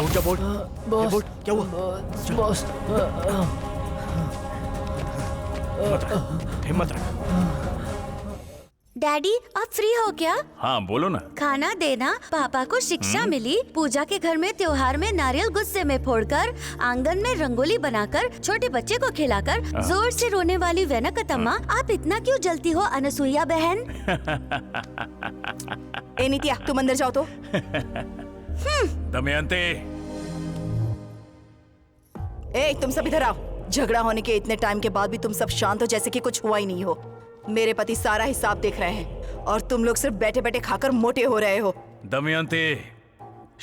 उठ जा बोल्ट। बॉस बोल्ट क्या हुआ? बॉस हिम्मत रख। डैडी आप फ्री हो क्या? हाँ बोलो ना। खाना देना। पापा को शिक्षा मिली पूजा के घर में त्योहार में नारियल गुस्से में फोड़कर, आंगन में रंगोली बनाकर, छोटे बच्चे को खिलाकर, जोर से रोने वाली वेनकतम्मा, आप इतना क्यों जलती हो अनसुईया बहन? ए नित्या तुम अंदर जाओ तो। दमयंती। ए तुम सब इधर आओ। झगड़ा होने के इतने टाइम के बाद भी तुम सब शांत हो जैसे कि कुछ हुआ ही नहीं हो। मेरे पति सारा हिसाब देख रहे हैं और तुम लोग सिर्फ बैठे बैठे खाकर मोटे हो रहे हो। दमयंती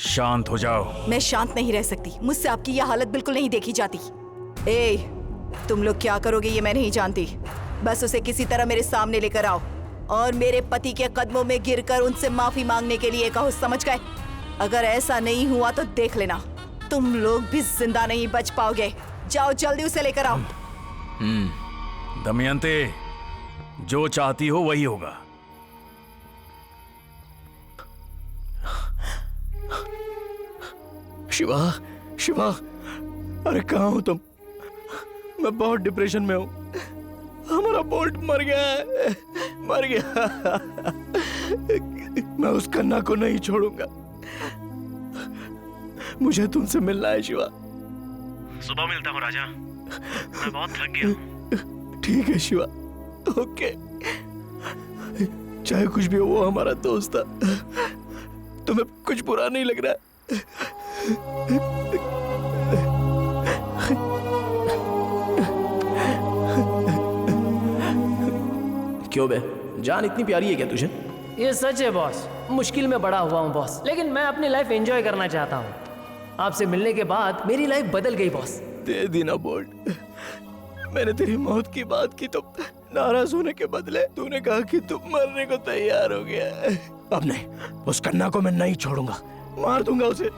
शांत हो जाओ। मैं शांत नहीं रह सकती। मुझसे आपकी यह हालत बिल्कुल नहीं देखी जाती। ए तुम लोग क्या करोगे ये मैं नहीं जानती। बस उसे किसी तरह मेरे सामने लेकर आओ और मेरे पति के कदमों में गिरकर उनसे माफी मांगने के लिए कहो, समझ गए? अगर ऐसा नहीं हुआ तो देख लेना तुम लोग भी जिंदा नहीं बच पाओगे। जाओ जल्दी उसे लेकर आओ। दमयंती जो चाहती हो वही होगा। शिवा, शिवा, अरे कहाँ हो तुम? मैं बहुत डिप्रेशन में हूँ। हमारा बोल्ट मर गया है, मर गया। मैं उस कन्ना को नहीं छोड़ूंगा। मुझे तुमसे मिलना है शिवा। सुबह मिलता हूँ राजा, मैं बहुत थक गया हूँ। ठीक है शिवा, ओके। चाहे कुछ भी हो वो हमारा दोस्त था। तुम्हें कुछ बुरा नहीं लग रहा? क्यों बे, जान इतनी प्यारी है क्या तुझे? ये सच है बॉस, मुश्किल में बड़ा हुआ हूँ बॉस, लेकिन मैं अपनी लाइफ एंजॉय करना चाहता हूँ। आपसे मिलने के बाद मेरी लाइफ बदल गई बॉस। दे दी ना बोल्ट। मैंने तेरी मौत की बात की तो नाराज होने के बदले तूने कहा कि तुम मरने को तैयार हो गया। अब नहीं, उस कन्ना को मैं नहीं छोड़ूंगा। मार दूंगा उसे,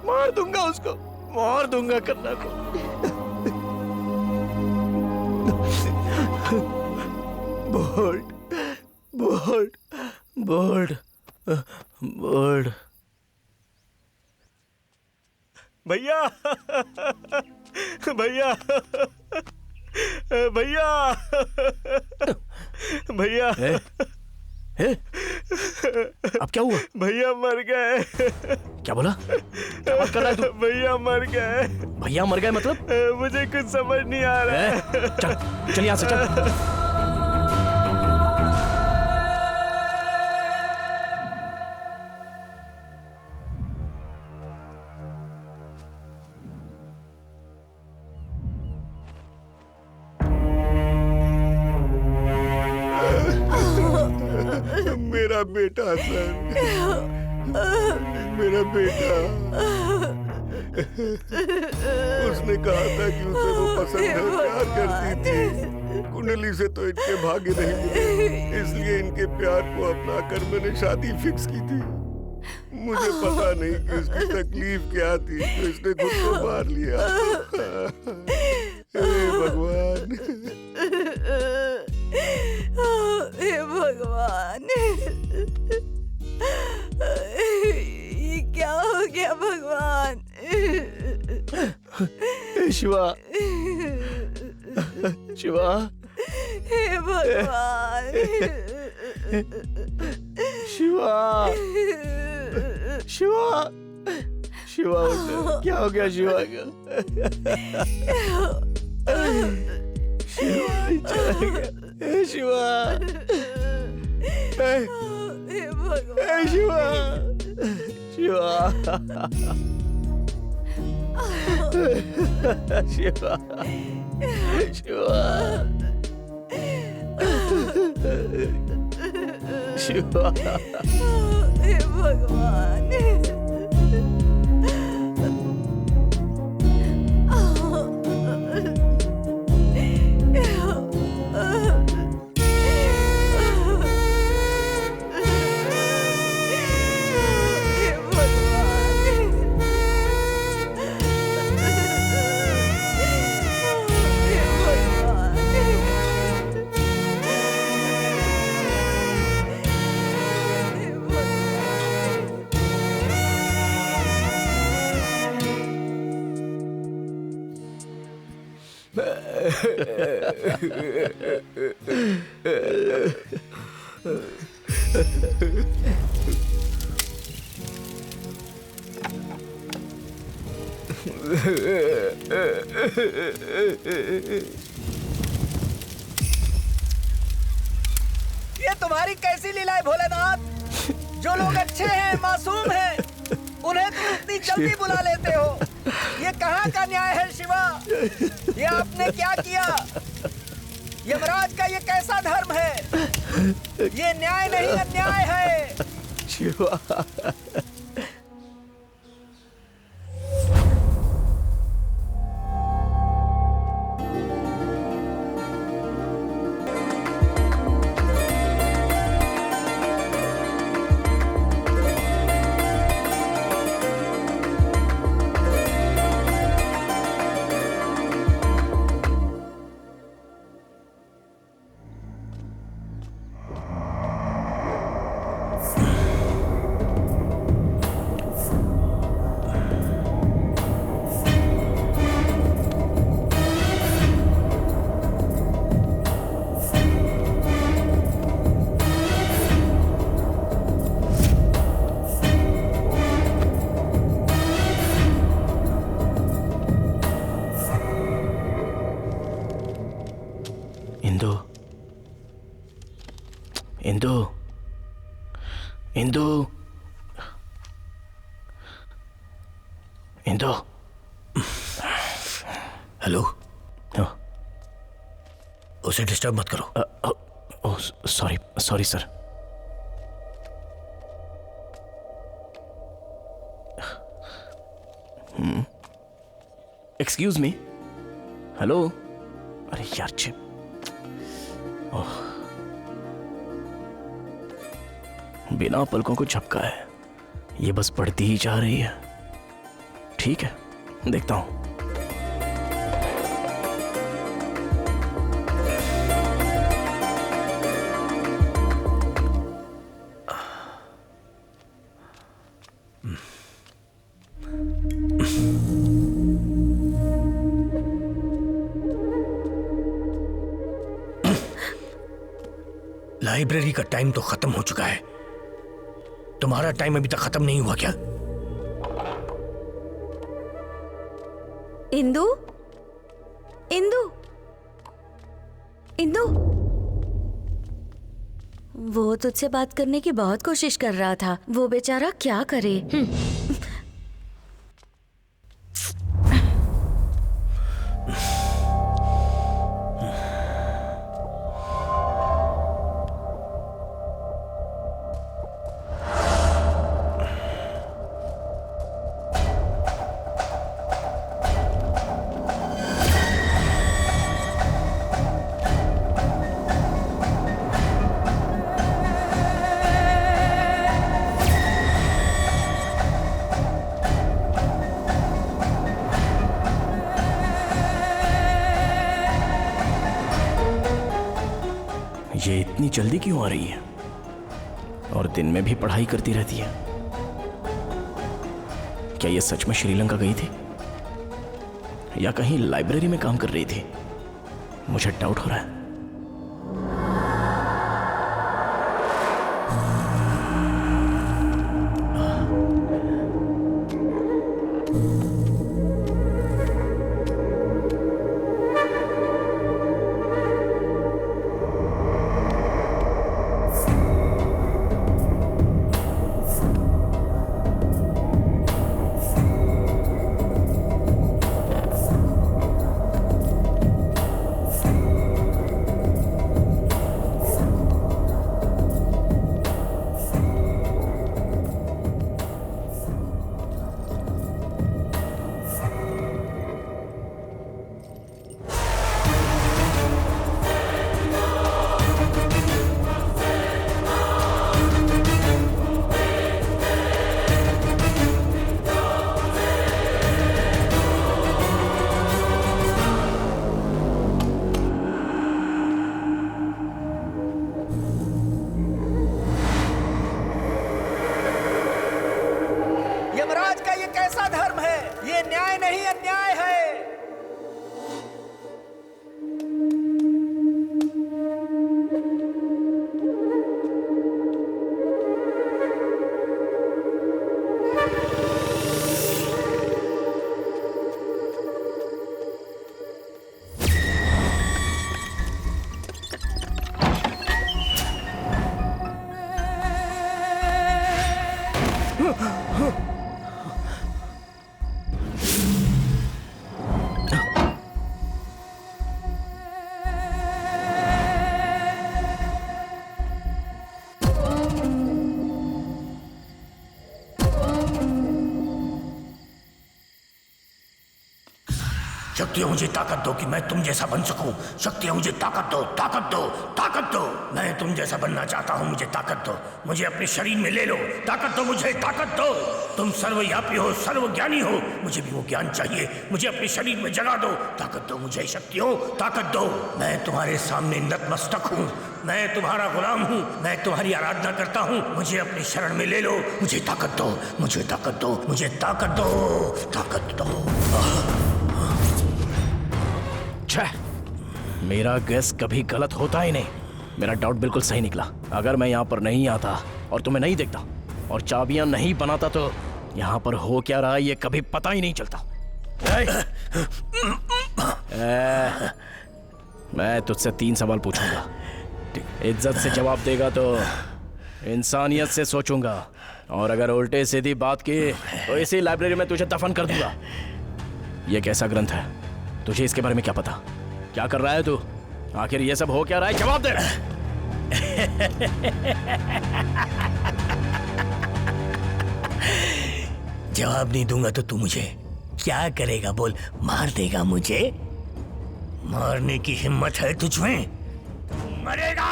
मार दूंगा उसको, मार दूंगा कन्ना को। Bolt, bolt, bolt, bolt. भैया, भैया, भैया, भैया। अब क्या हुआ? भैया मर गए। क्या बोला? क्या बात कर रहा है तू? भैया मर गए। भैया मर गए मतलब? मुझे कुछ समझ नहीं आ रहा है। चल, चल यहाँ से चल। मेरा बेटा सर, मेरा बेटा। उसने कहा था कि उसे वो पसंद है, प्यार करती थी। कुंडली से तो इनके भाग्य नहीं मिले, इसलिए इनके प्यार को अपना कर मैंने शादी फिक्स की थी। मुझे पता नहीं कि इसकी तकलीफ क्या थी, तो इसने खुद को मार लिया। हे भगवान, हे भगवान, ये क्या हो गया भगवान? शिवा, शिवा, हे भगवान, शिवा, शिवा, शिवा, क्या हो गया शिवा को? शिवा चला गया। शिवा, शिवा, शिवा, शिवा, शिवा, शिवा, हे भगवान। ये तुम्हारी कैसी लीला है भोलेनाथ? जो लोग अच्छे हैं, मासूम हैं, उन्हें तुम इतनी जल्दी बुला लेते हो। ये कहाँ का न्याय है शिवा? ये आपने क्या किया? यमराज का ये कैसा धर्म है? ये न्याय नहीं अन्याय है। शिवा, इंदु। हेलो। उसे डिस्टर्ब मत करो। Sorry sorry sir. Excuse me. Hello. अरे यार चिप। बिना पलकों को झपका है, ये बस बढ़ती ही जा रही है। ठीक है, देखता हूं। लाइब्रेरी का टाइम तो खत्म हो चुका है। तुम्हारा टाइम अभी तक खत्म नहीं हुआ क्या? इंदु, इंदु, इंदु, वो तुझसे बात करने की बहुत कोशिश कर रहा था। वो बेचारा क्या करे? ये इतनी जल्दी क्यों आ रही है? और दिन में भी पढ़ाई करती रहती है। क्या ये सच में श्रीलंका गई थी या कहीं लाइब्रेरी में काम कर रही थी? मुझे डाउट हो रहा है। शक्तियों मुझे ताकत दो कि मैं तुम जैसा बन सकूं। शक्तियों मुझे ताकत दो, ताकत दो, ताकत दो। मैं तुम जैसा बनना चाहता हूं, मुझे ताकत दो। मुझे अपने शरीर में ले लो, ताकत दो मुझे, ताकत दो। तुम सर्वव्यापी हो, सर्वज्ञानी हो, मुझे भी वो ज्ञान चाहिए। मुझे अपने शरीर में जगा दो, ताकत दो मुझे। शक्तियों ताकत दो। मैं तुम्हारे सामने नतमस्तक हूँ, मैं तुम्हारा गुलाम हूँ, मैं तुम्हारी आराधना करता हूँ। मुझे अपनी शरण में ले लो, मुझे ताकत दो, मुझे ताकत दो, मुझे ताकत दो, ताकत दो। मेरा गैस कभी गलत होता ही नहीं। मेरा डाउट बिल्कुल सही निकला। अगर मैं यहाँ पर नहीं आता और तुम्हें नहीं देखता और चाबियां नहीं बनाता तो यहाँ पर हो क्या रहा है ये कभी पता ही नहीं चलता। मैं तुझसे 3 सवाल पूछूंगा, इज्जत से जवाब देगा तो इंसानियत से सोचूंगा, और अगर उल्टे सीधी बात की तो इसी लाइब्रेरी में तुझे दफन कर दूंगा। ये कैसा ग्रंथ है? तुझे इसके बारे में क्या पता? क्या कर रहा है तू? आखिर ये सब हो क्या रहा है? जवाब दे। जवाब नहीं दूंगा तो तू मुझे क्या करेगा? बोल, मार देगा मुझे? मारने की हिम्मत है तुझ में? मरेगा।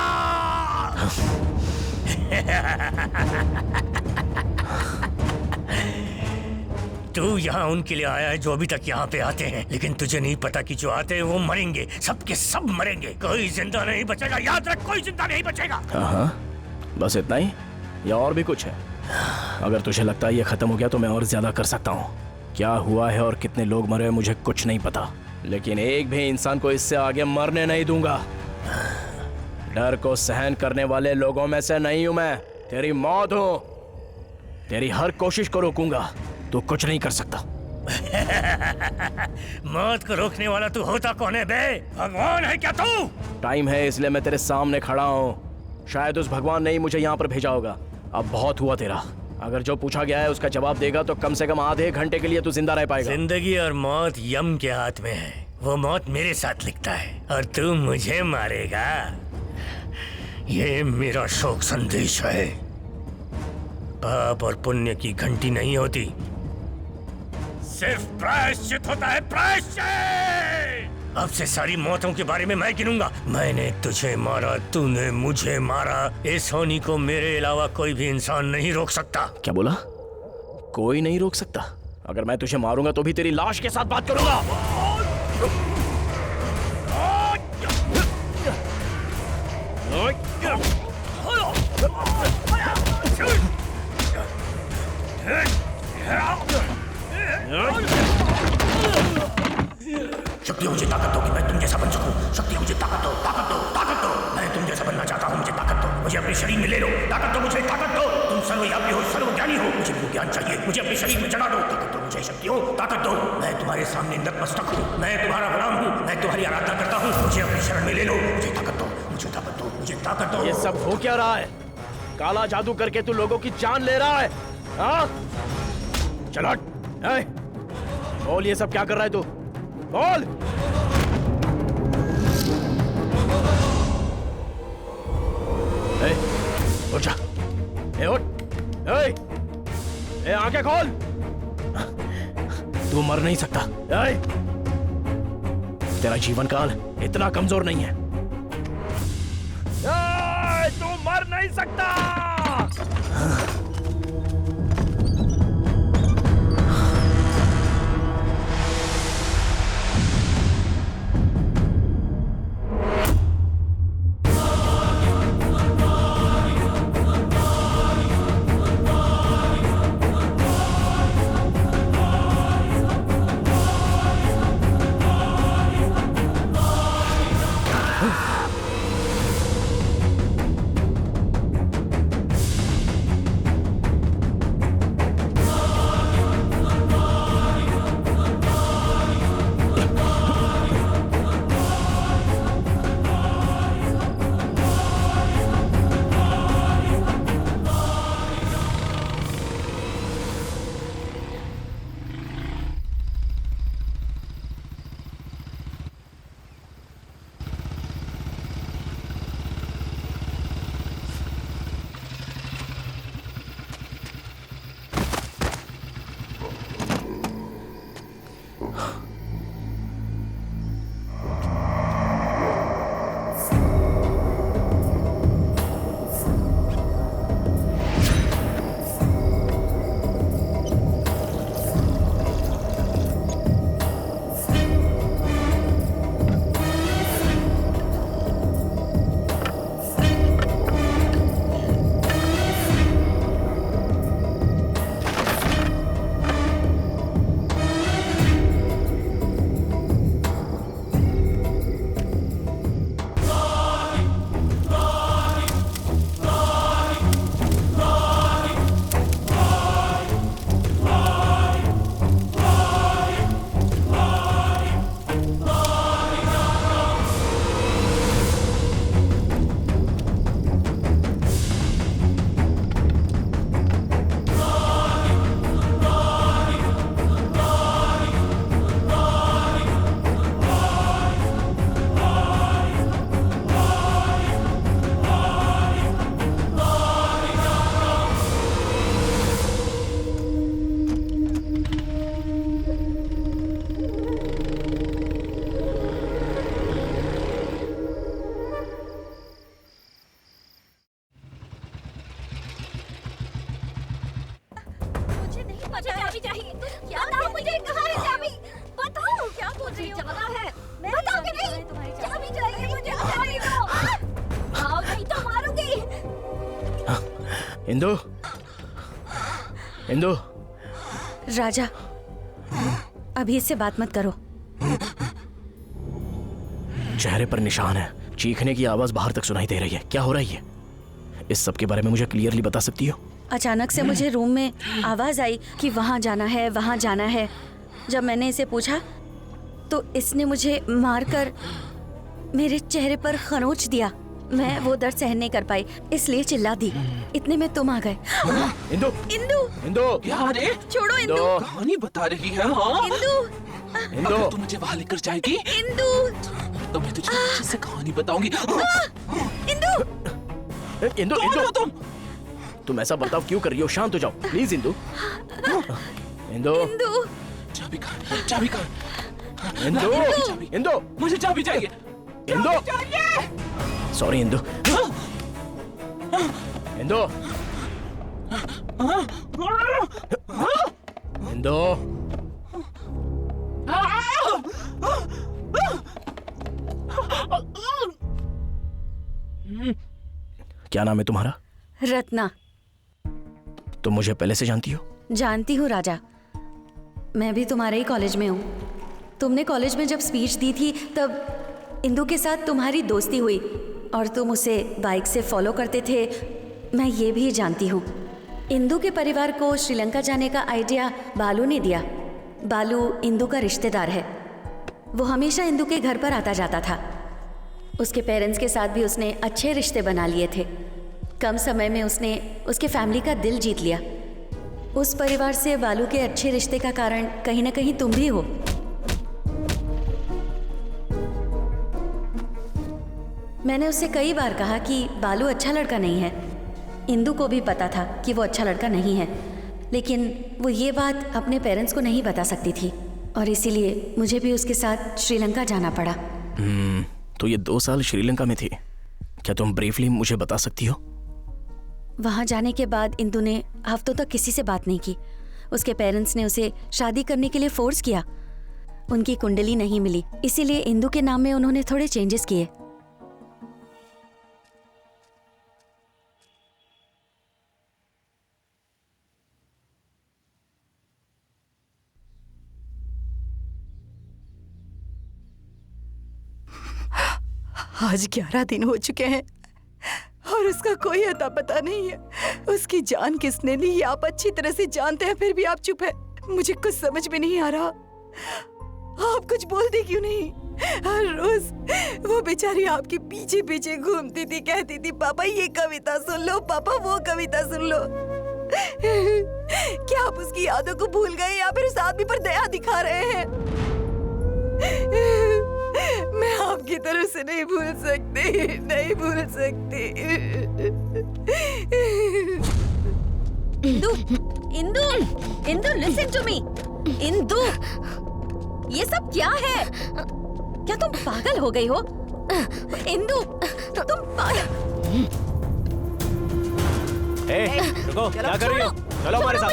तू यहाँ उनके लिए आया है जो अभी तक यहाँ पे आते हैं, लेकिन तुझे नहीं पता कि जो आते हैं वो मरेंगे, सबके सब मरेंगे, कोई जिंदा नहीं बचेगा। याद रख, कोई जिंदा नहीं बचेगा। हाँ, बस इतना ही या और भी कुछ है? अगर तुझे लगता है ये खत्म हो गया तो मैं और ज्यादा कर सकता हूँ। क्या हुआ है और कितने लोग मरे मुझे कुछ नहीं पता, लेकिन एक भी इंसान को इससे आगे मरने नहीं दूंगा। डर को सहन करने वाले लोगों में से नहीं हूं मैं। तेरी मौत हूं, तेरी हर कोशिश को रोकूंगा। तू कुछ नहीं कर सकता। मौत को रोकने वाला तू होता कौन है बे? भगवान है क्या तू? टाइम है इसलिए मैं तेरे सामने खड़ा हूँ। शायद उस भगवान ने ही मुझे यहाँ पर भेजा होगा। अब बहुत हुआ तेरा। अगर जो पूछा गया है उसका जवाब देगा तो कम से कम आधे घंटे के लिए तू जिंदा रह पाएगा। जिंदगी और मौत यम के हाथ में है। वो मौत मेरे साथ लिखता है और तू मुझे मारेगा। ये मेरा शोक संदेश है। पाप और पुण्य की घंटी नहीं होती, सिर्फ प्रायश्चित होता है, प्रायश्चित। अब से सारी मौतों के बारे में मैं गिनूंगा। मैंने तुझे मारा, तूने मुझे मारा। इस होनी को मेरे अलावा कोई भी इंसान नहीं रोक सकता। क्या बोला? कोई नहीं रोक सकता? अगर मैं तुझे मारूंगा तो भी तेरी लाश के साथ बात करूंगा। शक्ति मुझे ताकत दो कि मैं तुम जैसा बन सकूं। शक्ति मुझे ताकत दो, ताकत दो, ताकत दो। मैं तुम जैसा बनना चाहता हूं, मुझे ताकत दो। मुझे अपने शरीर में ले लो, ताकत दो मुझे, ताकत दो। तुम सर्वव्यापी हो, सर्वज्ञानी हो, मुझे वो ज्ञान चाहिए। मुझे अपने शरीर में जगा दो, ताकत दो मुझे। शक्तियों ताकत दो। मैं तुम्हारे सामने नतमस्तक हूँ, मैं तुम्हारा गुलाम हूँ, मैं तुम्हारी आराधना करता हूँ। मुझे अपनी शरण में ले लो, मुझे ताकत दो, मुझे ताकत दो, मुझे ताकत दो। ये सब हो क्या रहा है? काला जादू करके तू लोगों की जान ले रहा है? हाँ? चल हट। बोल, ये सब क्या कर रहा है तू? बोल। उठ जा। उठ। आंखें खोल। तू मर नहीं सकता। तेरा जीवन काल इतना कमजोर नहीं है। तू मर नहीं सकता। इंदु, इंदु। राजा, अभी इससे बात मत करो। चेहरे पर निशान है, चीखने की आवाज बाहर तक सुनाई दे रही है। क्या हो रहा है? इस सब के बारे में मुझे क्लियरली बता सकती हो? अचानक से मुझे रूम में आवाज आई कि वहाँ जाना है, वहाँ जाना है। जब मैंने इसे पूछा तो इसने मुझे मारकर मेरे चेहरे पर खरोंच दिया। मैं वो दर्द सहन नहीं कर पाई, इसलिए चिल्ला दी। इतने में तुम आ गए। इंदु, इंदु, इंदु, क्या रे? छोड़ो इंदु। कहानी बता रही है। हाँ? इंदु, इंदु, तू मुझे वहाँ लेकर जाएगी इंदु, तो मैं तुझे अच्छे से कहानी बताऊंगी। इंदु, इंदु, इंदु, तुम ऐसा बर्ताव क्यों कर रही हो? शांत हो जाओ प्लीज इंदु। इंदु, इंदु, चाबी कहाँ? चाबी कहाँ? इंदु, इंदु, मुझे चाबी चाहिए। इंदु, सॉरी इंदु, इंदु, इंदु, क्या नाम है तुम्हारा? रत्ना। तुम मुझे पहले से जानती हो? जानती हूँ राजा, मैं भी तुम्हारे ही कॉलेज में हूँ। तुमने कॉलेज में जब स्पीच दी थी तब इंदु के साथ तुम्हारी दोस्ती हुई और तुम उसे बाइक से फॉलो करते थे। मैं ये भी जानती हूँ। इंदु के परिवार को श्रीलंका जाने का आइडिया बालू ने दिया। बालू इंदु का रिश्तेदार है। वो हमेशा इंदु के घर पर आता जाता था। उसके पेरेंट्स के साथ भी उसने अच्छे रिश्ते बना लिए थे। कम समय में उसने उसके फैमिली का दिल जीत लिया। उस परिवार से बालू के अच्छे रिश्ते का कारण कहीं ना कहीं तुम भी हो। मैंने उससे कई बार कहा कि बालू अच्छा लड़का नहीं है। इंदु को भी पता था कि वो अच्छा लड़का नहीं है, लेकिन वो ये बात अपने पेरेंट्स को नहीं बता सकती थी और इसीलिए मुझे भी उसके साथ श्रीलंका जाना पड़ा। तो ये 2 साल श्रीलंका में थी। क्या तुम ब्रीफली मुझे बता सकती हो? वहाँ जाने के बाद इंदु ने हफ्तों तक किसी से बात नहीं की। उसके पेरेंट्स ने उसे शादी करने के लिए फोर्स किया। उनकी कुंडली नहीं मिली, इसीलिए इंदु के नाम में उन्होंने थोड़े चेंजेस किए। आज 11 दिन हो चुके हैं और उसका कोई अता पता नहीं है। उसकी जान किसने ली ये आप अच्छी तरह से जानते हैं, फिर भी आप चुप है। मुझे कुछ समझ में नहीं आ रहा, आप कुछ बोलते क्यों नहीं? हर रोज वो बेचारी आपके पीछे पीछे घूमती थी, कहती थी पापा ये कविता सुन लो, पापा वो कविता सुन लो। क्या आप उसकी यादों को भूल गए या फिर उस आदमी पर दया दिखा रहे हैं? मैं आपकी तरफ से नहीं भूल सकती, नहीं भूल सकती। Indu, Indu, Indu, listen to me, Indu. ये सब क्या है? क्या तुम पागल हो गई हो? इंदु, तुम पागल। रुको, क्या कर रही हो? चलो हमारे साथ।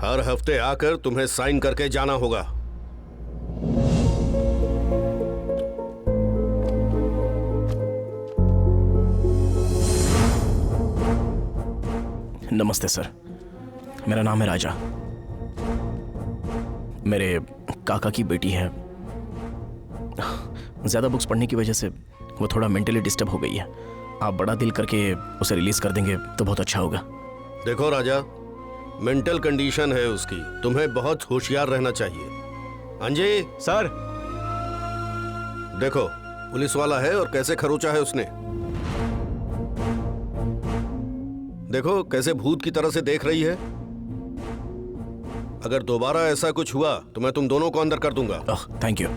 हर हफ्ते आकर तुम्हें साइन करके जाना होगा। नमस्ते सर, मेरा नाम है राजा। मेरे काका की बेटी है। ज्यादा बुक्स पढ़ने की वजह से वो थोड़ा मेंटली डिस्टर्ब हो गई है। आप बड़ा दिल करके उसे रिलीज कर देंगे तो बहुत अच्छा होगा। देखो राजा, मेंटल कंडीशन है उसकी, तुम्हें बहुत होशियार रहना चाहिए। अंजय सर, देखो पुलिस वाला है और कैसे खरोचा है उसने। देखो कैसे भूत की तरह से देख रही है। अगर दोबारा ऐसा कुछ हुआ तो मैं तुम दोनों को अंदर कर दूंगा। Thank you.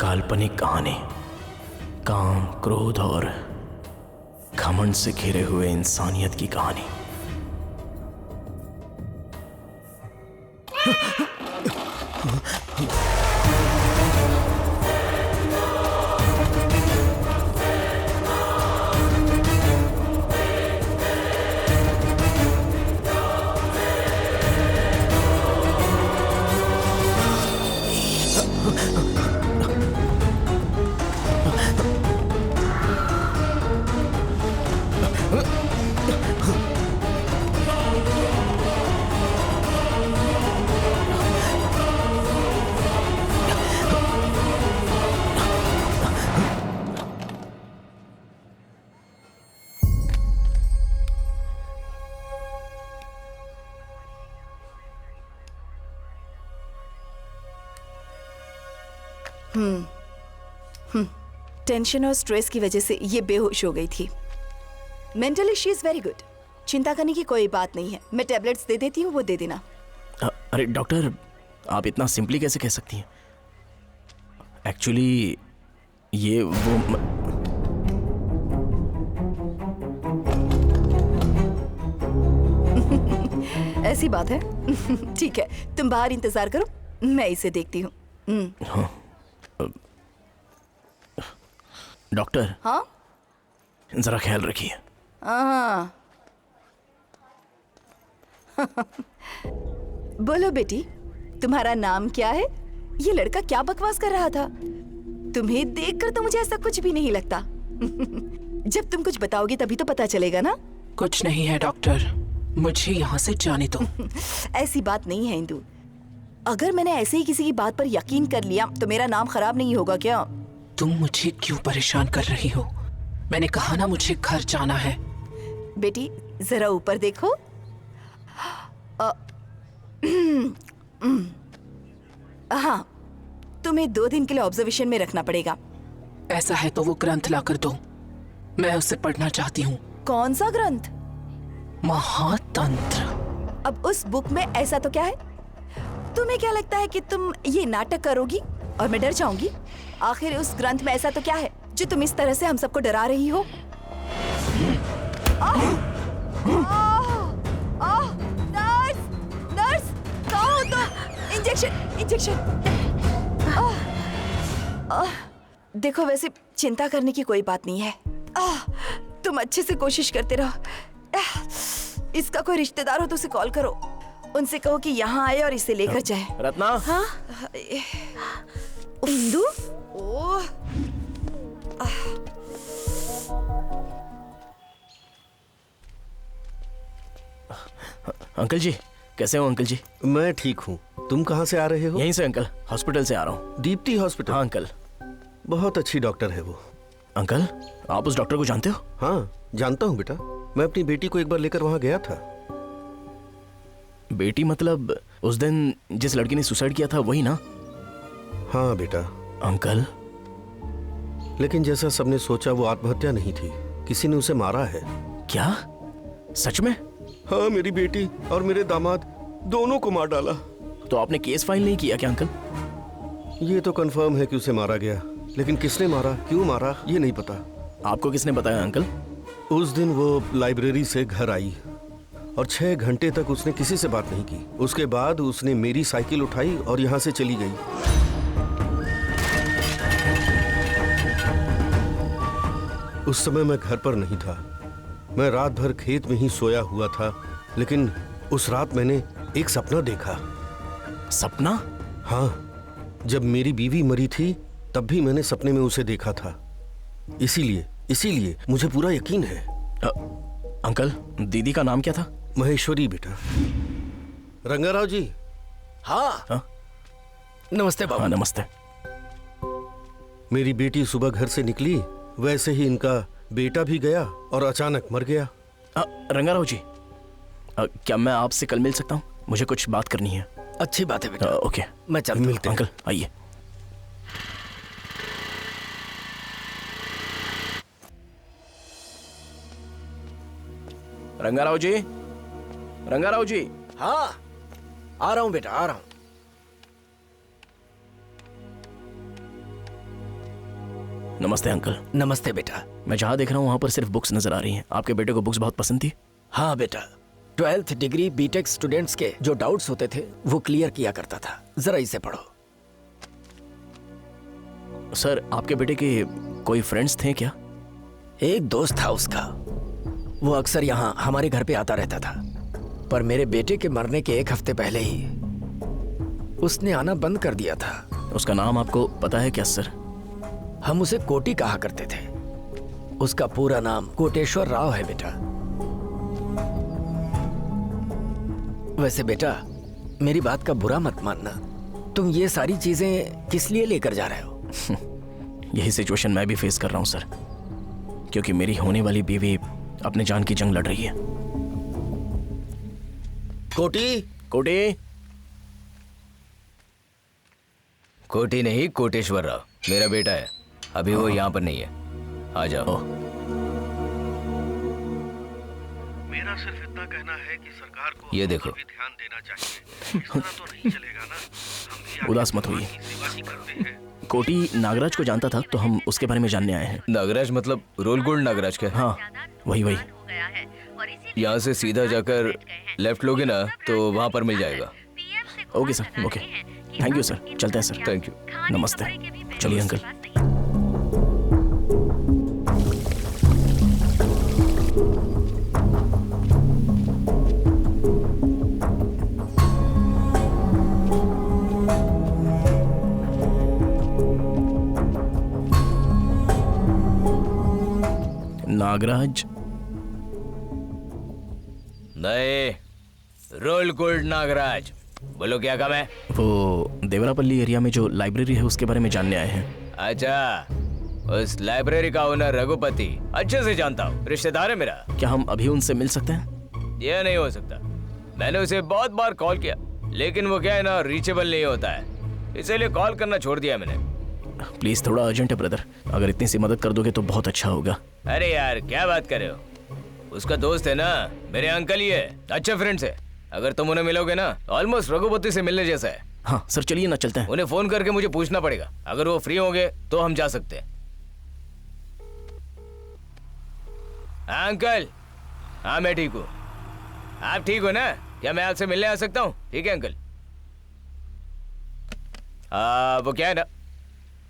काल्पनिक कहानी, काम, क्रोध और घमंड से घिरे हुए इंसानियत की कहानी। टेंशन और स्ट्रेस की वजह से ये बेहोश हो गई थी। Mentally she is very good, चिंता करने की कोई बात नहीं है। मैं टैबलेट्स दे देती हूँ, वो दे देना। अरे डॉक्टर, आप इतना सिंपली कैसे कह सकती हैं? एक्चुअली ये वो ऐसी बात है। ठीक है, तुम बाहर इंतजार करो, मैं इसे देखती हूँ। हाँ। डॉक्टर, हाँ जरा ख्याल रखिए। हाँ। बोलो बेटी, तुम्हारा नाम क्या है? ये लड़का क्या बकवास कर रहा था? तुम्हें देखकर तो मुझे ऐसा कुछ भी नहीं लगता। जब तुम कुछ बताओगी तभी तो पता चलेगा ना। कुछ नहीं है डॉक्टर, मुझे यहाँ से जाने दो। ऐसी बात नहीं है इंदु। अगर मैंने ऐसे ही किसी की बात पर यकीन कर लिया तो मेरा नाम खराब नहीं होगा क्या? तुम मुझे क्यों परेशान कर रही हो? मैंने कहा ना मुझे घर जाना है। बेटी जरा ऊपर देखो। हाँ, तुम्हें 2 दिन के लिए ऑब्जर्वेशन में रखना पड़ेगा। ऐसा है तो वो ग्रंथ ला कर दो, मैं उसे पढ़ना चाहती हूँ। कौन सा ग्रंथ? महातंत्र। अब उस बुक में ऐसा तो क्या है? तुम्हें क्या लगता है कि तुम ये नाटक करोगी और मैं डर जाऊंगी? आखिर उस ग्रंथ में ऐसा तो क्या है जो तुम इस तरह से हम सबको डरा रही हो? नर्स, नर्स, कहाँ हो तुम? Injection, injection. देखो, वैसे चिंता करने की कोई बात नहीं है। तुम अच्छे से कोशिश करते रहो। इसका कोई रिश्तेदार हो तो उसे कॉल करो, उनसे कहो कि यहाँ आए और इसे लेकर जाए। रत्ना। हाँ इंदु। ओह अंकल जी, कैसे हो अंकल जी? मैं ठीक हूँ। तुम कहाँ से आ रहे हो? यहीं से अंकल, हॉस्पिटल से आ रहा हूँ। दीप्ति हॉस्पिटल? हाँ अंकल। बहुत अच्छी डॉक्टर है वो। अंकल, आप उस डॉक्टर को जानते हो? हाँ जानता हूँ बेटा, मैं अपनी बेटी को एक बार लेकर वहाँ गया था। बेटी मतलब उस दिन जिस लड़की ने सुसाइड किया था वही ना? हाँ बेटा। अंकल, लेकिन जैसा सबने सोचा वो आत्महत्या नहीं थी, किसी ने उसे मारा है। क्या? सच में? हाँ, मेरी बेटी और मेरे दामाद दोनों को मार डाला। तो आपने केस फाइल नहीं किया क्या अंकल? ये तो कंफर्म है कि उसे मारा गया, लेकिन किसने मारा, क्यों मारा, ये नहीं पता। आपको किसने बताया अंकल? उस दिन वो लाइब्रेरी से घर आई और 6 घंटे तक उसने किसी से बात नहीं की। उसके बाद उसने मेरी साइकिल उठाई और यहाँ से चली गई। उस समय मैं घर पर नहीं था, मैं रात भर खेत में ही सोया हुआ था। लेकिन उस रात मैंने एक सपना देखा। सपना? हाँ, जब मेरी बीवी मरी थी तब भी मैंने सपने में उसे देखा था। इसीलिए मुझे पूरा यकीन है। अंकल, दीदी का नाम क्या था? महेश्वरी बेटा। रंगाराव जी। हाँ, नमस्ते बाबू। हाँ नमस्ते। मेरी बेटी सुबह घर से निकली, वैसे ही इनका बेटा भी गया और अचानक मर गया। रंगाराव जी, क्या मैं आपसे कल मिल सकता हूँ? मुझे कुछ बात करनी है। अच्छी बात है बेटा। ओके, मैं चलता हूँ। अंकल आइए। रंगाराव जी, रंगाराव जी। हाँ, आ रहा हूँ बेटा, आ रहा हूँ। नमस्ते अंकल। नमस्ते बेटा। मैं जहाँ देख रहा हूँ वहाँ पर सिर्फ बुक्स नजर आ रही हैं। आपके बेटे को बुक्स बहुत पसंद थी? हाँ बेटा, 12th डिग्री बीटेक स्टूडेंट्स के जो डाउट्स होते थे वो क्लियर किया करता था। जरा इसे पढ़ो। सर, आपके बेटे के कोई फ्रेंड्स थे क्या? एक दोस्त था उसका, वो अक्सर यहाँ हमारे घर पे आता रहता था, पर मेरे बेटे के मरने के 1 हफ्ते पहले ही उसने आना बंद कर दिया था। उसका नाम आपको पता है क्या सर? हम उसे कोटी कहा करते थे। उसका पूरा नाम कोटेश्वर राव है बेटा। वैसे बेटा, मेरी बात का बुरा मत मानना, तुम ये सारी चीजें किस लिए लेकर जा रहे हो? यही सिचुएशन मैं भी फेस कर रहा हूँ सर, क्योंकि मेरी होने वाली बीवी अपने जान की जंग लड़ रही है। कोटी, कोटी, कोटी नहीं, कोटेश्वर राव मेरा बेटा है। अभी वो यहाँ पर नहीं है। आ जाओ। मेरा सिर्फ इतना कहना है कि सरकार को ये देखो, भी ध्यान देना चाहिए। इस तरह तो नहीं चलेगा ना। हम भी उदास मत होइए। कोटी नागराज को जानता था तो हम उसके बारे में जानने आए हैं। नागराज मतलब रोल गोल्ड नागराज का? हाँ वही। यहाँ से सीधा जाकर लेफ्ट लोगे ना तो वहाँ पर मिल जाएगा। Okay sir, okay, thank you sir. चलते हैं सर। Thank you. नमस्ते। चलिए अंकल। नागराज नहीं, रोल गोल्ड नागराज। बोलो क्या काम है? वो देवरापल्ली एरिया में जो लाइब्रेरी है उसके बारे में जानने आए हैं। अच्छा, उस लाइब्रेरी का ओनर रघुपति अच्छे से जानता हूँ, रिश्तेदार है मेरा। क्या हम अभी उनसे मिल सकते हैं? यह नहीं हो सकता। मैंने उसे बहुत बार कॉल किया, लेकिन वो क्या है ना, रीचेबल नहीं होता है, इसीलिए कॉल करना छोड़ दिया मैंने। प्लीज, थोड़ा अर्जेंट है ब्रदर, अगर इतनी सी मदद कर दोगे तो बहुत अच्छा होगा। अरे यार क्या बात कर रहे हो, उसका दोस्त है ना, मेरे अंकल ही है, अच्छे फ्रेंड्स है। अगर तुम उन्हें मिलोगे ना, ऑलमोस्ट रघुपति से मिलने जैसा है। हाँ सर, चलिए ना, चलते हैं। उन्हें फोन करके मुझे पूछना पड़ेगा, अगर वो फ्री होंगे तो हम जा सकते हैं। हाँ अंकल। हाँ मैं ठीक हूँ। आप ठीक हो ना? क्या मैं आपसे मिलने आ सकता हूँ? ठीक है अंकल। वो क्या है ना,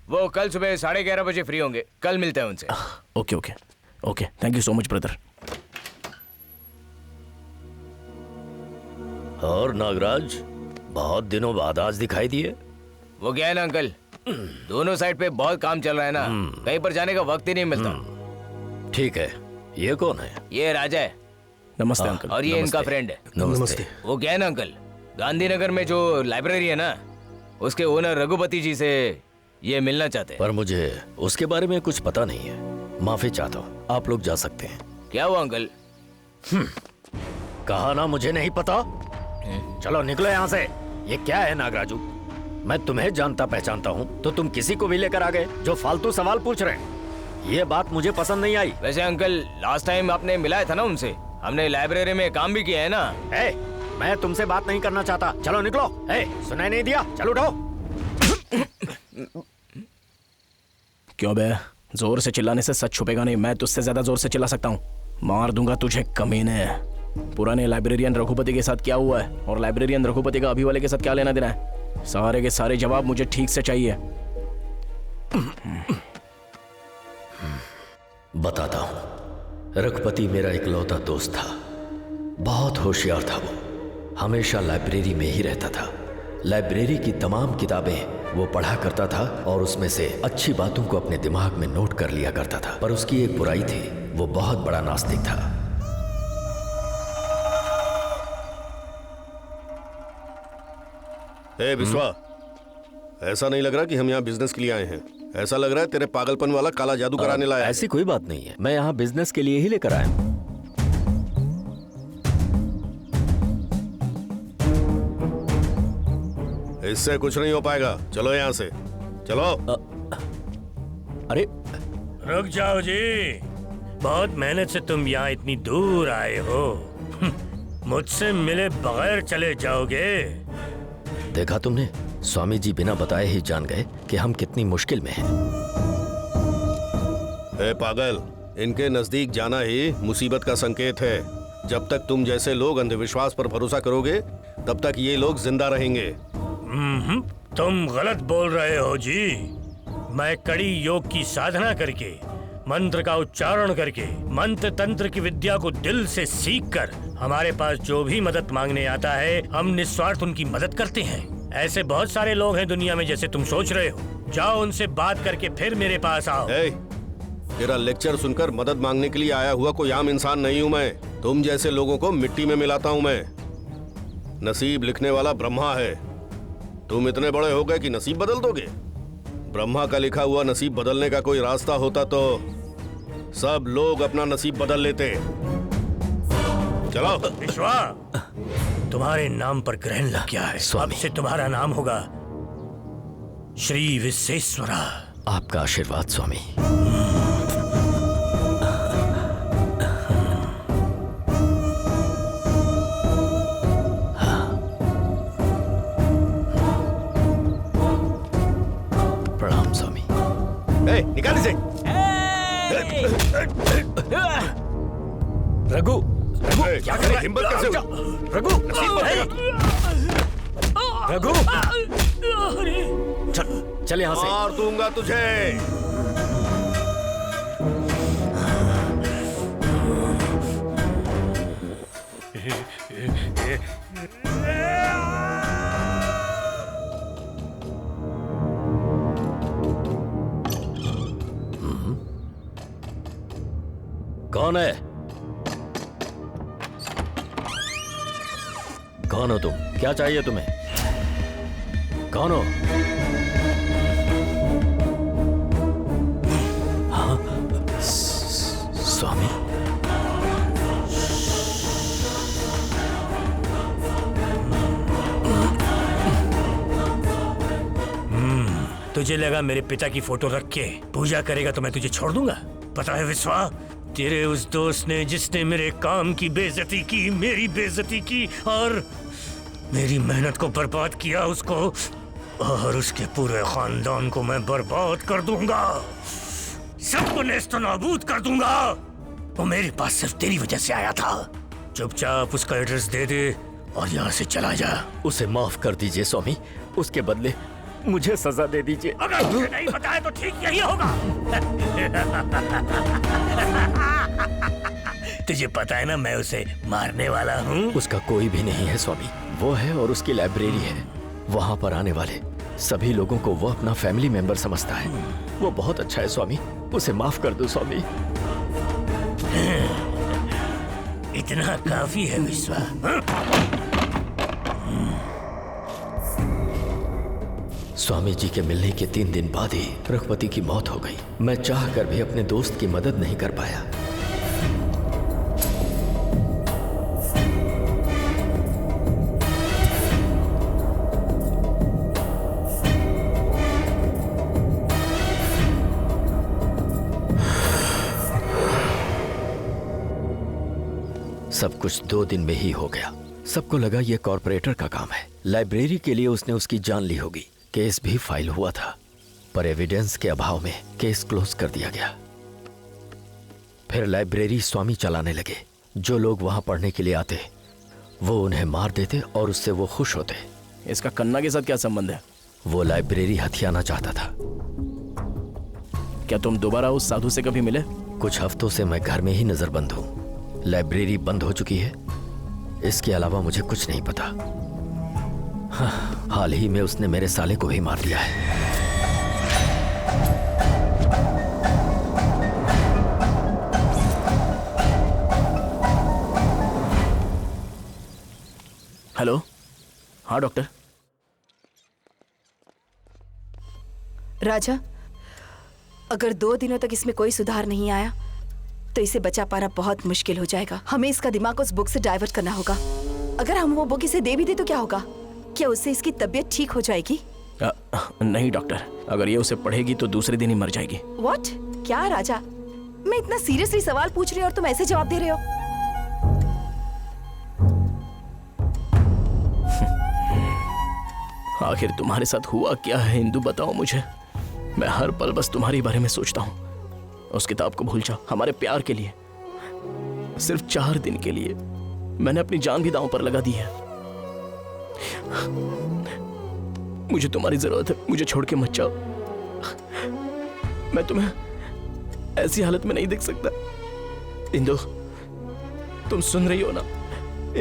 वो कल सुबह 11:30 बजे फ्री होंगे, कल मिलते हैं उनसे। Okay okay okay, thank you so much brother. और नागराज, बहुत दिनों बाद आज दिखाई दिए। वो क्या है ना अंकल, दोनों साइड पे बहुत काम चल रहा है ना, कहीं पर जाने का वक्त ही नहीं मिलता। ठीक है, ये कौन है? ये राजा है। नमस्ते अंकल। और ये इनका फ्रेंड है। नमस्ते। वो क्या है ना अंकल, गांधीनगर में जो लाइब्रेरी है ना, उसके ओनर रघुपति जी से ये मिलना चाहते हैं। पर मुझे उसके बारे में कुछ पता नहीं है, माफी चाहता हूँ। आप लोग जा सकते हैं। क्या हुआ अंकल? कहा ना मुझे नहीं पता। चलो निकलो यहाँ से। ये क्या है नागराजू, मैं तुम्हें जानता पहचानता हूँ तो तुम किसी को भी लेकर आ गए जो फालतू सवाल पूछ रहे हैं। ये बात मुझे पसंद नहीं आई। वैसे अंकल, लास्ट टाइम आपने मिलाया था ना उनसे, हमने लाइब्रेरी में काम भी किया है ना। मैं तुमसे बात नहीं करना चाहता, चलो निकलो। सुनाई नहीं दिया? चलो उठो। क्यों बे, जोर से चिल्लाने से सच छुपेगा नहीं। मैं तुझसे ज्यादा जोर से चिल्ला सकता हूँ, मार दूंगा तुझे कमीने। पुराने लाइब्रेरियन रघुपति के साथ क्या हुआ है और लाइब्रेरियन रघुपति का अभी वाले के साथ क्या लेना देना है? सारे के सारे जवाब मुझे ठीक से चाहिए। बताता हूँ। रघुपति मेरा इकलौता दोस्त था, बहुत होशियार था। वो हमेशा लाइब्रेरी में ही रहता था। लाइब्रेरी की तमाम किताबें वो पढ़ा करता था और उसमें से अच्छी बातों को अपने दिमाग में नोट कर लिया करता था। पर उसकी एक बुराई थी, वो बहुत बड़ा नास्तिक था। विश्वा, ऐसा नहीं लग रहा कि हम यहाँ बिजनेस के लिए आए हैं। ऐसा लग रहा है तेरे पागलपन वाला काला जादू कराने लाया। ऐसी कोई बात नहीं है, मैं यहाँ बिजनेस के लिए ही लेकर आया हूँ। इससे कुछ नहीं हो पाएगा, चलो यहाँ से चलो। अरे रुक जाओ जी, बहुत मेहनत से तुम यहाँ इतनी दूर आए हो, मुझसे मिले बगैर चले जाओगे? देखा तुमने, स्वामी जी बिना बताए ही जान गए कि हम कितनी मुश्किल में हैं। पागल, इनके नजदीक जाना ही मुसीबत का संकेत है। जब तक तुम जैसे लोग अंधविश्वास पर भरोसा करोगे, तब तक ये लोग जिंदा रहेंगे। तुम गलत बोल रहे हो जी। मैं कड़ी योग की साधना करके, मंत्र का उच्चारण करके, मंत्र तंत्र की विद्या को दिल से सीखकर हमारे पास जो भी मदद मांगने आता है, हम निस्वार्थ उनकी मदद करते हैं। ऐसे बहुत सारे लोग हैं दुनिया में जैसे तुम सोच रहे हो। जाओ उनसे बात करके फिर मेरे पास आओ। तेरा लेक्चर सुनकर मदद मांगने के लिए आया हुआ कोई आम इंसान नहीं हूँ मैं। तुम जैसे लोगों को मिट्टी में मिलाता हूँ मैं। नसीब लिखने वाला ब्रह्मा है। तुम इतने बड़े हो गए कि नसीब बदल दोगे? ब्रह्मा का लिखा हुआ नसीब बदलने का कोई रास्ता होता तो सब लोग अपना नसीब बदल लेते। चलो। विश्वा, तुम्हारे नाम पर ग्रहण लग गया है। अब से तुम्हारा नाम होगा श्री विश्वेश्वरा। आपका आशीर्वाद स्वामी। प्रणाम स्वामी। निकाल इसे। रघु, क्या करे? हिम्मत कैसे? रघु, रघु, चल यहाँ से। मार दूंगा तुझे। कौन है? कौन हो तुम? क्या चाहिए तुम्हें? कौन हो? हाँ? स्वामी? तुझे लगा मेरे पिता की फोटो रख के पूजा करेगा तो मैं तुझे छोड़ दूंगा? पता है विश्वा, तेरे उस दोस्त ने जिसने मेरे काम की बेइज्जती की, मेरी बेइज्जती की और मेरी मेहनत को बर्बाद किया, उसको और उसके पूरे खानदान को मैं बर्बाद कर दूंगा, सबको नेस्तो नाबूद कर दूंगा। वो मेरे पास सिर्फ तेरी वजह से आया था। चुपचाप उसका एड्रेस दे दे और यहाँ से चला जा। उसे माफ कर दीजिए स्वामी, उसके बदले मुझे सजा दे दीजिए। अगर तुझे नहीं बताया तो ठीक यही होगा। तुझे पता है ना मैं उसे मारने वाला हूँ। उसका कोई भी नहीं है स्वामी, वो है और उसकी लाइब्रेरी है। वहाँ पर आने वाले सभी लोगों को वो अपना फैमिली मेंबर समझता है। वो बहुत अच्छा है स्वामी, उसे माफ कर दो स्वामी। इतना काफी है विश्वा। स्वामी जी के मिलने के 3 दिन बाद ही रघुपति की मौत हो गई। मैं चाहकर भी अपने दोस्त की मदद नहीं कर पाया। सब कुछ 2 दिन में ही हो गया। सबको लगा ये कॉर्पोरेटर का काम है। लाइब्रेरी के लिए उसने उसकी जान ली होगी। केस भी फाइल हुआ था, पर एविडेंस के अभाव में केस क्लोज कर दिया गया। फिर लाइब्रेरी स्वामी चलाने लगे। जो लोग वहां पढ़ने के लिए आते वो उन्हें मार देते और उससे वो खुश होते। इसका कन्ना के साथ क्या संबंध है? वो लाइब्रेरी हथियाना चाहता था। क्या तुम दोबारा उस साधु से कभी मिले? कुछ हफ्तों से मैं घर में ही नजरबंद हूँ। लाइब्रेरी बंद हो चुकी है, इसके अलावा मुझे कुछ नहीं पता। हाँ, हाल ही में उसने मेरे साले को ही मार दिया है। हेलो, हाँ डॉक्टर। राजा, अगर 2 दिनों तक इसमें कोई सुधार नहीं आया तो इसे बचा पाना बहुत मुश्किल हो जाएगा। हमें इसका दिमाग उस बुक से डाइवर्ट करना होगा। अगर हम वो बुक इसे दे भी दे तो क्या होगा? क्या उससे इसकी तबीयत ठीक हो जाएगी? नहीं डॉक्टर, अगर ये उसे पढ़ेगी तो दूसरे दिन ही मर जाएगी। व्हाट? क्या राजा, मैं इतना सीरियसली सवाल पूछ रही हूँ और तुम ऐसे जवाब दे रहे हो? आखिर तुम्हारे साथ हुआ क्या है इंदु, बताओ मुझे। मैं हर पल बस तुम्हारे बारे में सोचता हूँ। उस किताब को भूल जाओ। हमारे प्यार के लिए, सिर्फ 4 दिन के लिए मैंने अपनी जान भी दांव पर लगा दी है। मुझे तुम्हारी जरूरत है, मुझे छोड़ के मत जाओ। मैं तुम्हें ऐसी हालत में नहीं देख सकता। इंदु, तुम सुन रही हो ना?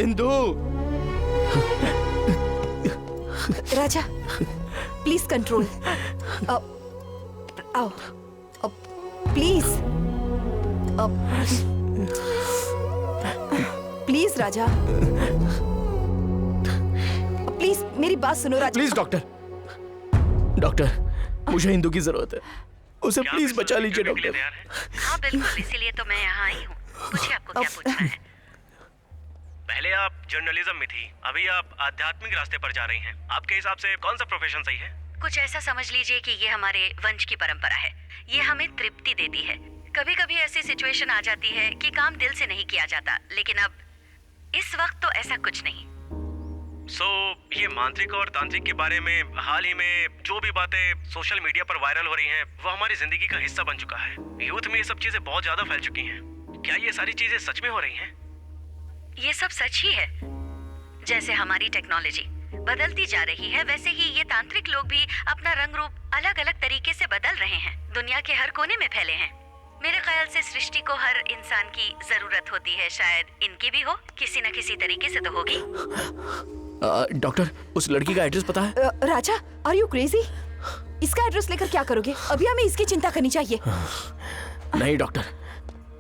इंदु! राजा, प्लीज कंट्रोल। आओ, प्लीज, प्लीज राजा, प्लीज मेरी बात सुनो राजा। प्लीज डॉक्टर, मुझे इंदु की जरूरत है। उसे प्लीज बचा लीजिए डॉक्टर। हाँ बिल्कुल, इसीलिए तो मैं यहाँ आई हूँ। पूछिए आपको क्या पूछना है। पहले आप जर्नलिज्म में थी, अभी आप आध्यात्मिक रास्ते पर जा रही हैं। आपके हिसाब से कौन सा प्रोफेशन सही है? कुछ ऐसा समझ लीजिए कि ये हमारे वंश की परंपरा है। ये हमें तृप्ति देती है। कभी कभी ऐसी सिचुएशन आ जाती है कि काम दिल से नहीं किया जाता, लेकिन अब इस वक्त तो ऐसा कुछ नहीं। ये मांत्रिक और तांत्रिक के बारे में हाल ही में जो भी बातें सोशल मीडिया पर वायरल हो रही हैं, वो हमारी जिंदगी का हिस्सा बन चुका है। यूथ में ये सब चीजें बहुत ज्यादा फैल चुकी हैं। क्या ये सारी चीजें सच में हो रही हैं? ये सब सच ही है। जैसे हमारी टेक्नोलॉजी बदलती जा रही है, वैसे ही ये तांत्रिक लोग भी अपना रंग रूप अलग अलग तरीके से बदल रहे हैं। दुनिया के हर कोने में फैले हैं। मेरे ख्याल से सृष्टि को हर इंसान की जरूरत होती है। शायद इनकी भी हो, किसी न किसी तरीके से तो होगी। डॉक्टर, उस लड़की का एड्रेस पता है? राजा, आर यू क्रेजी? इसका एड्रेस लेकर क्या करोगे? अभी हमें इसकी चिंता करनी चाहिए। नहीं डॉक्टर,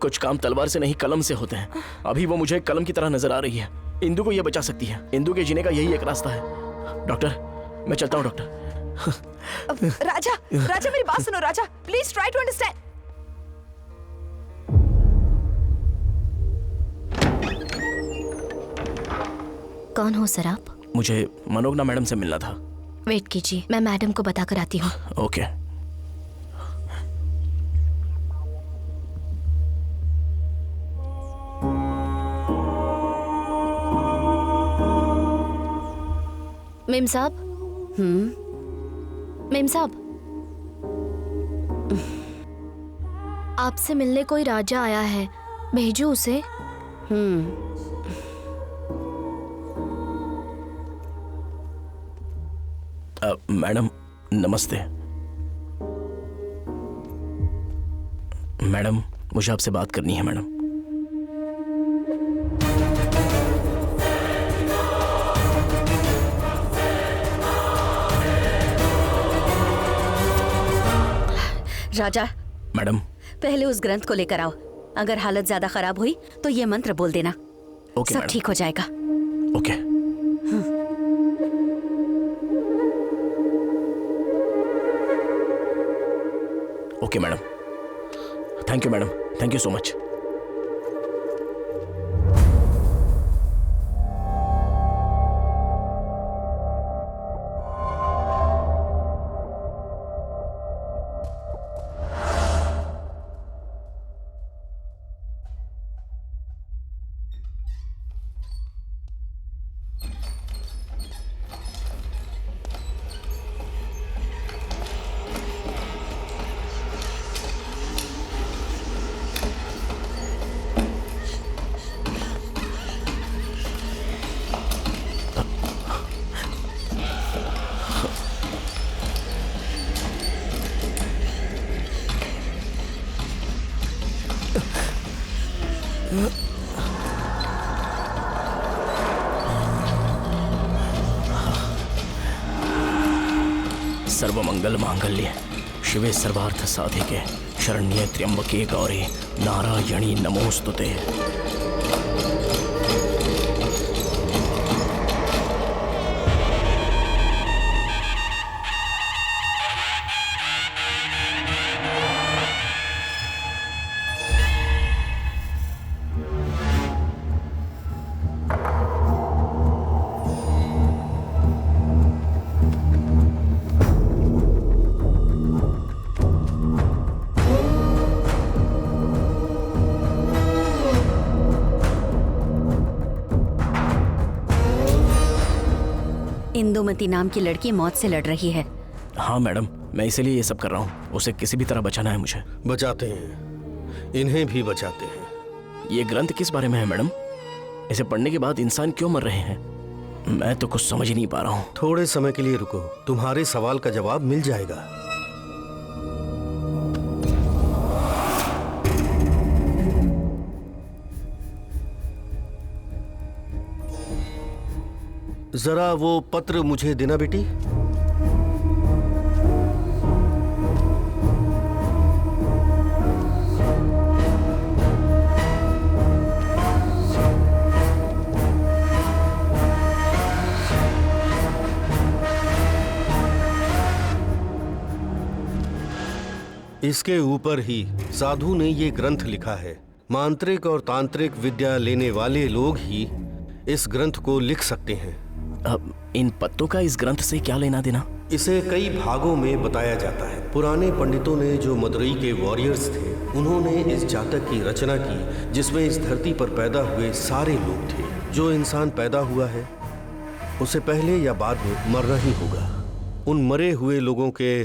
कुछ काम तलवार से नहीं कलम से होते हैं। अभी वो मुझे कलम की तरह नजर आ रही है। इंदु को ये बचा सकती है। इंदु के जीने का यही एक रास्ता है। डॉक्टर, मैं चलता हूँ डॉक्टर। राजा, मेरी बात सुनो राजा, प्लीज ट्राई टू अंडरस्टैंड। कौन हो सर आप? मुझे मनोगना मैडम से मिलना था। वेट कीजिए, मैं मैडम को बताकर आती हूँ। ओके। मेम साहब। मेम साहब, आपसे मिलने कोई राजा आया है, भेजो उसे। मैडम नमस्ते। मैडम मुझे आपसे बात करनी है मैडम। राजा, मैडम पहले उस ग्रंथ को लेकर आओ। अगर हालत ज्यादा खराब हुई तो ये मंत्र बोल देना। ओके सब मैडम। ठीक हो जाएगा। Okay. Okay madam, thank you madam, thank you so much. सर्वमंगल मांगल्ये शिवे सर्वार्थ साधिके शरण्ये त्र्यंबके गौरी नारायणी नमोस्तुते। इंदुमती नाम की लड़की मौत से लड़ रही है। हाँ मैडम, मैं इसीलिए ये सब कर रहा हूँ। उसे किसी भी तरह बचाना है मुझे। बचाते हैं, इन्हें भी बचाते हैं। ये ग्रंथ किस बारे में है मैडम? इसे पढ़ने के बाद इंसान क्यों मर रहे हैं? मैं तो कुछ समझ ही नहीं पा रहा हूँ। थोड़े समय के लिए रुको, तुम्हारे सवाल का जवाब मिल जाएगा। जरा वो पत्र मुझे देना बेटी। इसके ऊपर ही साधु ने ये ग्रंथ लिखा है। मांत्रिक और तांत्रिक विद्या लेने वाले लोग ही इस ग्रंथ को लिख सकते हैं। अब इन पत्तों का इस ग्रंथ से क्या लेना देना? इसे कई भागों में बताया जाता है। पुराने पंडितों ने, जो मदुरई के वॉरियर्स थे, उन्होंने इस जातक की रचना की जिसमें इस धरती पर पैदा हुए सारे लोग थे। जो इंसान पैदा हुआ है उसे पहले या बाद में मरना ही होगा। उन मरे हुए लोगों के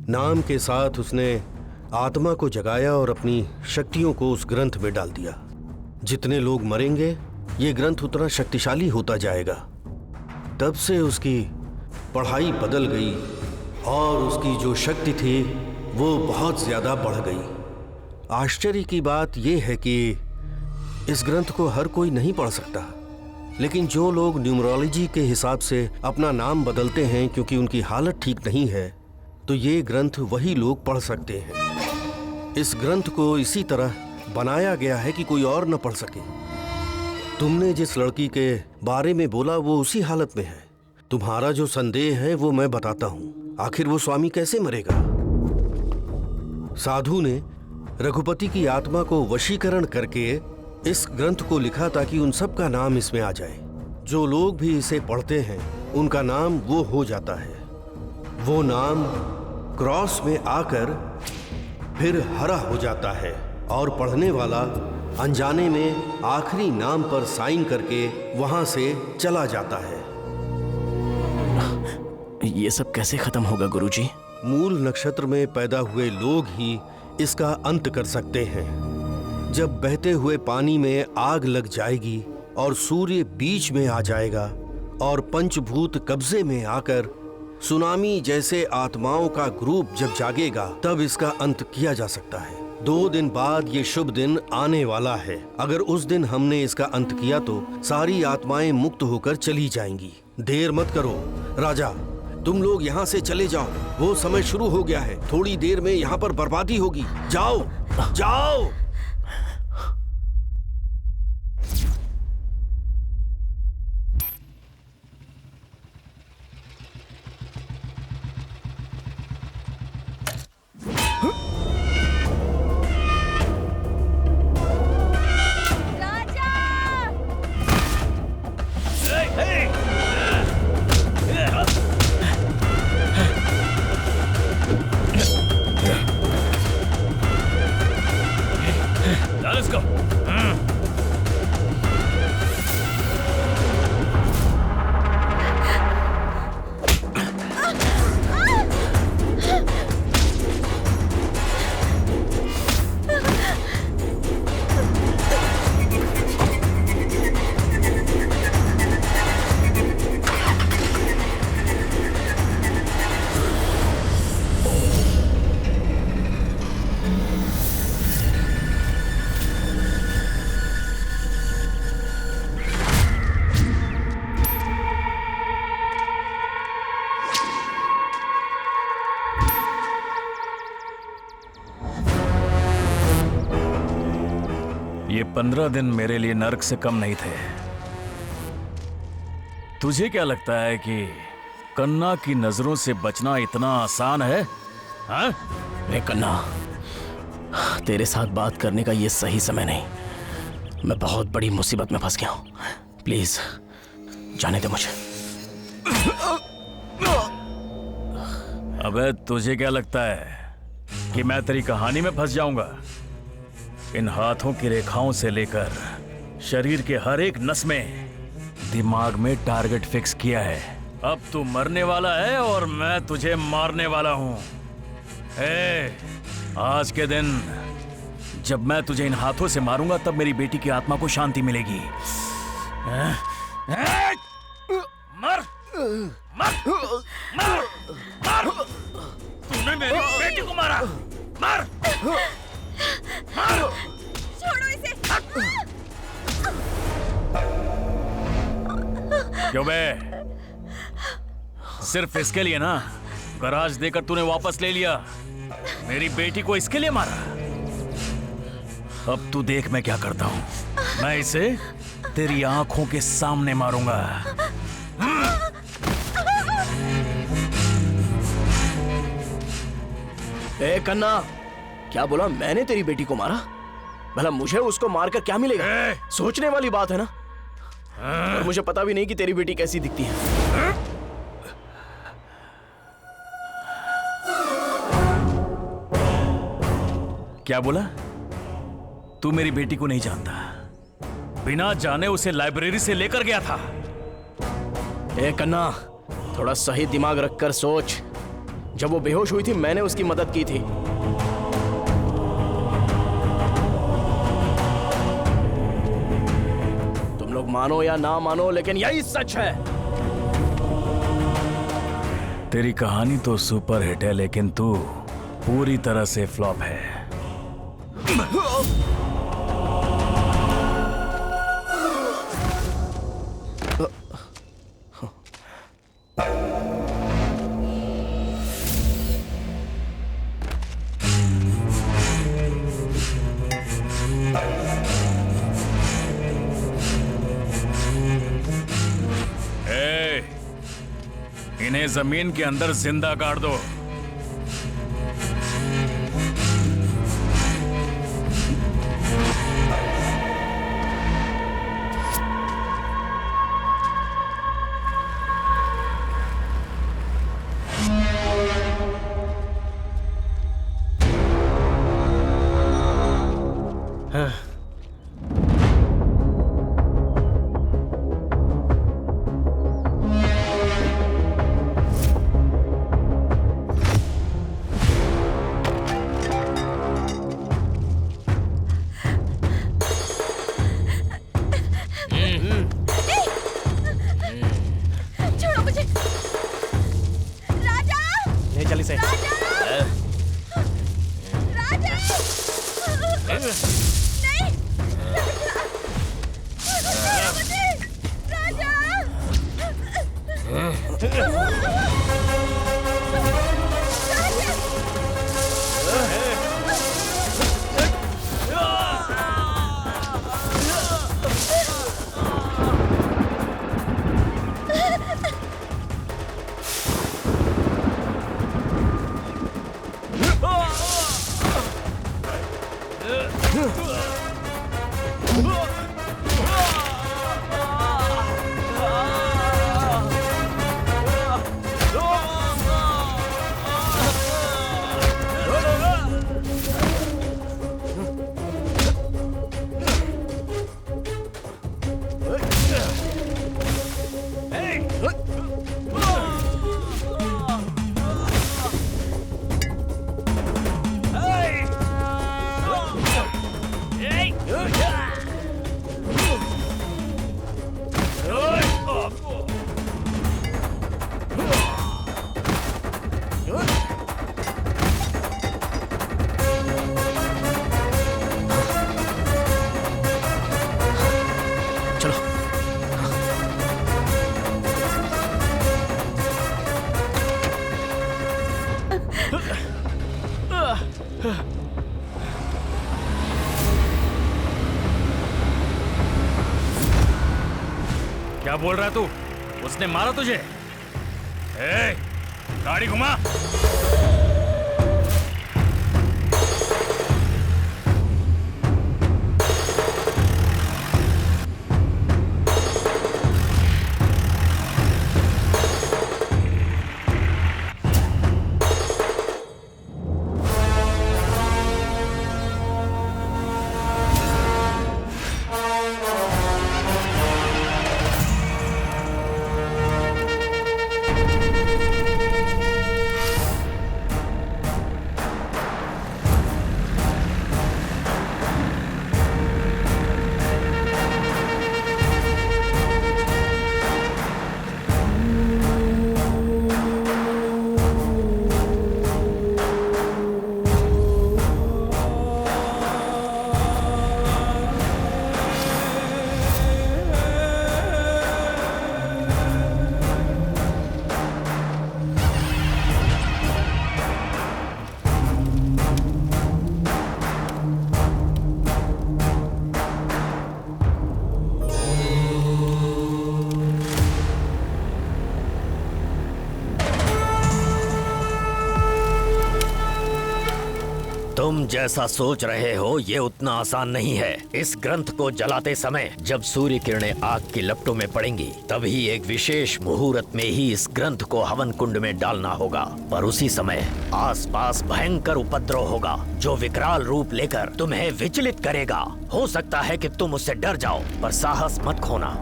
नाम के साथ उसने आत्मा को जगाया और अपनी शक्तियों को उस ग्रंथ में डाल दिया। जितने लोग मरेंगे ये ग्रंथ उतना शक्तिशाली होता जाएगा। तब से उसकी पढ़ाई बदल गई और उसकी जो शक्ति थी वो बहुत ज़्यादा बढ़ गई। आश्चर्य की बात यह है कि इस ग्रंथ को हर कोई नहीं पढ़ सकता, लेकिन जो लोग न्यूमरोलॉजी के हिसाब से अपना नाम बदलते हैं क्योंकि उनकी हालत ठीक नहीं है, तो ये ग्रंथ वही लोग पढ़ सकते हैं। इस ग्रंथ को इसी तरह बनाया गया है कि कोई और न पढ़ सके। तुमने जिस लड़की के बारे में बोला वो उसी हालत में है। तुम्हारा जो संदेह है वो मैं बताता हूँ। आखिर वो स्वामी कैसे मरेगा? साधु ने रघुपति की आत्मा को वशीकरण करके इस ग्रंथ को लिखा ताकि उन सब का नाम इसमें आ जाए। जो लोग भी इसे पढ़ते हैं उनका नाम वो हो जाता है। वो नाम क्रॉस में आकर फिर हरा हो जाता है और पढ़ने वाला अनजाने में आखिरी नाम पर साइन करके वहां से चला जाता है। ये सब कैसे खत्म होगा गुरुजी? मूल नक्षत्र में पैदा हुए लोग ही इसका अंत कर सकते हैं। जब बहते हुए पानी में आग लग जाएगी और सूर्य बीच में आ जाएगा और पंचभूत कब्जे में आकर सुनामी जैसे आत्माओं का ग्रुप जब जागेगा, तब इसका अंत किया जा सकता है। 2 दिन बाद ये शुभ दिन आने वाला है। अगर उस दिन हमने इसका अंत किया तो सारी आत्माएं मुक्त होकर चली जाएंगी। देर मत करो राजा, तुम लोग यहाँ से चले जाओ। वो समय शुरू हो गया है। थोड़ी देर में यहाँ पर बर्बादी होगी। जाओ जाओ। Let's go. ये 15 दिन मेरे लिए नर्क से कम नहीं थे। तुझे क्या लगता है कि कन्ना की नजरों से बचना इतना आसान है? हाँ? कन्ना, तेरे साथ बात करने का ये सही समय नहीं। मैं बहुत बड़ी मुसीबत में फंस गया हूं। प्लीज जाने दे मुझे। अबे तुझे क्या लगता है कि मैं तेरी कहानी में फंस जाऊंगा? इन हाथों की रेखाओं से लेकर शरीर के हर एक नस में दिमाग में टारगेट फिक्स किया है। अब तू मरने वाला है और मैं तुझे मारने वाला हूं। आज के दिन जब मैं तुझे इन हाथों से मारूंगा तब मेरी बेटी की आत्मा को शांति मिलेगी। मर मर मर मर। तूने मेरी बेटी को मारा। मर मर। छोड़ो इसे। क्यों बे? सिर्फ इसके लिए ना गराज देकर तूने वापस ले लिया। मेरी बेटी को इसके लिए मारा। अब तू देख मैं क्या करता हूं। मैं इसे तेरी आंखों के सामने मारूंगा। ए कन्ना, क्या बोला? मैंने तेरी बेटी को मारा? भला मुझे उसको मारकर क्या मिलेगा? सोचने वाली बात है ना। और मुझे पता भी नहीं कि तेरी बेटी कैसी दिखती है। क्या बोला? तू मेरी बेटी को नहीं जानता। बिना जाने उसे लाइब्रेरी से लेकर गया था। ए कन्ना, थोड़ा सही दिमाग रखकर सोच। जब वो बेहोश हुई थी मैंने उसकी मदद की थी। तुम लोग मानो या ना मानो, लेकिन यही सच है। तेरी कहानी तो सुपर हिट है, लेकिन तू पूरी तरह से फ्लॉप है। इन्हें जमीन के अंदर जिंदा गाड़ दो। चल इसे। क्या बोल रहा है तू? उसने मारा तुझे? ए, गाड़ी घुमा। तुम जैसा सोच रहे हो ये उतना आसान नहीं है। इस ग्रंथ को जलाते समय जब सूर्य किरणें आग की लपटों में पड़ेंगी तभी एक विशेष मुहूर्त में ही इस ग्रंथ को हवन कुंड में डालना होगा। पर उसी समय आसपास भयंकर उपद्रव होगा जो विकराल रूप लेकर तुम्हें विचलित करेगा। हो सकता है कि तुम उससे डर जाओ पर साहस मत खोना।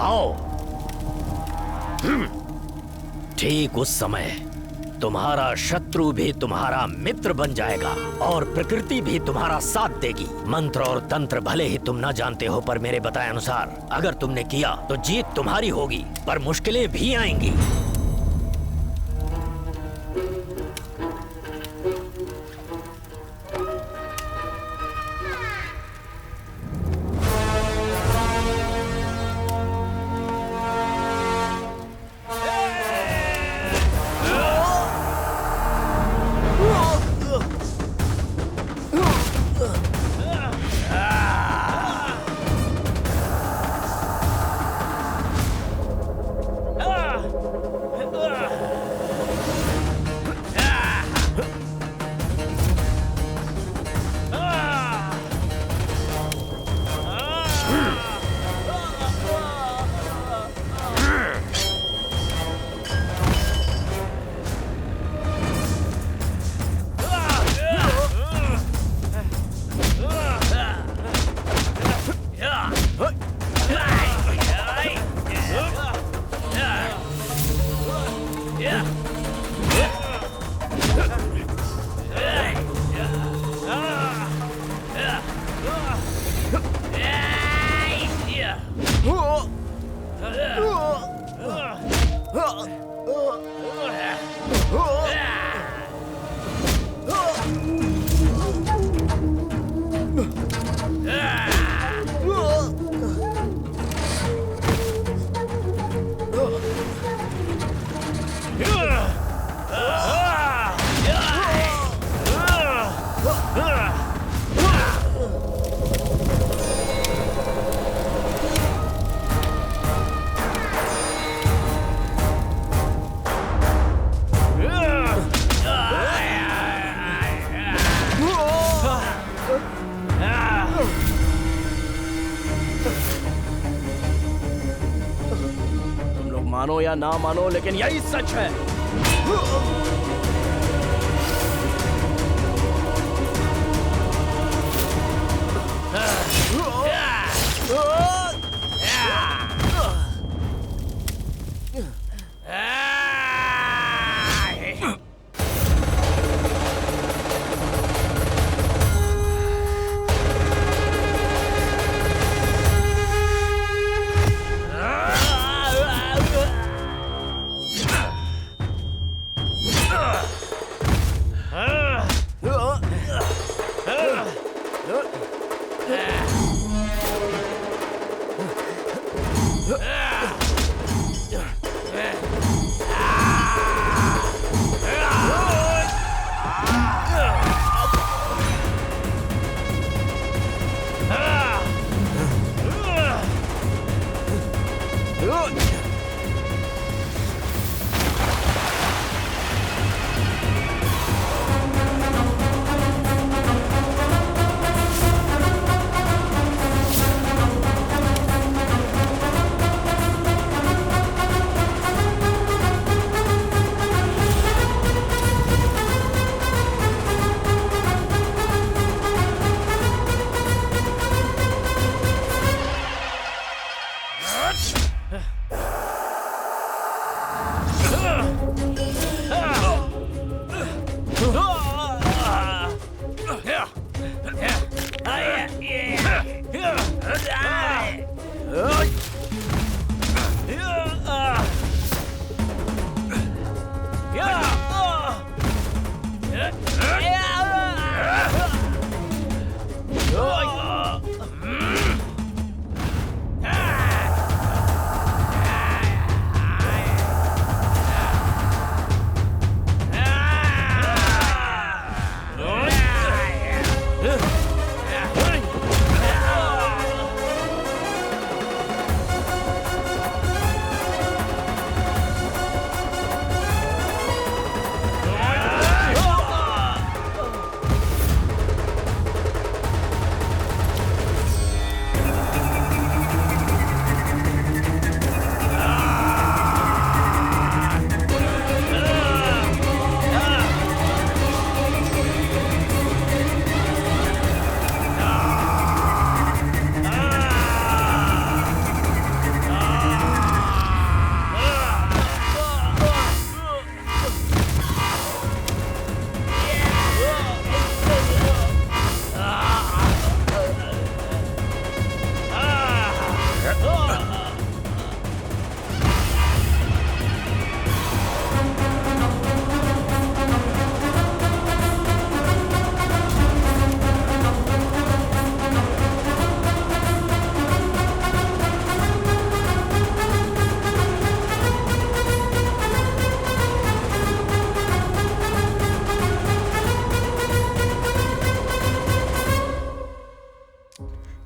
आओ। ठीक उस समय तुम्हारा शत्रु भी तुम्हारा मित्र बन जाएगा और प्रकृति भी तुम्हारा साथ देगी। मंत्र और तंत्र भले ही तुम ना जानते हो पर मेरे बताए अनुसार अगर तुमने किया तो जीत तुम्हारी होगी पर मुश्किलें भी आएंगी। तुम लोग मानो या ना मानो, लेकिन यही सच है।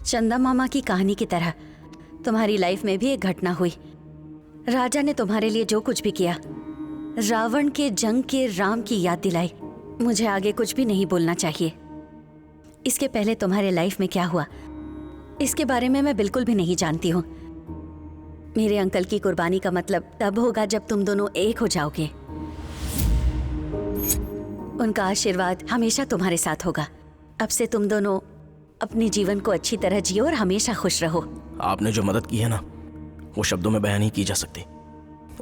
चंदा मामा की कहानी की तरह तुम्हारी लाइफ में भी एक घटना हुई। राजा ने तुम्हारे लिए जो कुछ भी किया, रावण के जंग के राम की याद दिलाई। मुझे आगे कुछ भी नहीं बोलना चाहिए। इसके पहले तुम्हारे लाइफ में क्या हुआ, इसके बारे में मैं बिल्कुल भी नहीं जानती हूँ। मेरे अंकल की कुर्बानी का मतलब तब होगा जब तुम दोनों एक हो जाओगे। उनका आशीर्वाद हमेशा तुम्हारे साथ होगा। अब से तुम दोनों अपने जीवन को अच्छी तरह जियो और हमेशा खुश रहो। आपने जो मदद की है ना, वो शब्दों में बयान नहीं की जा सकती।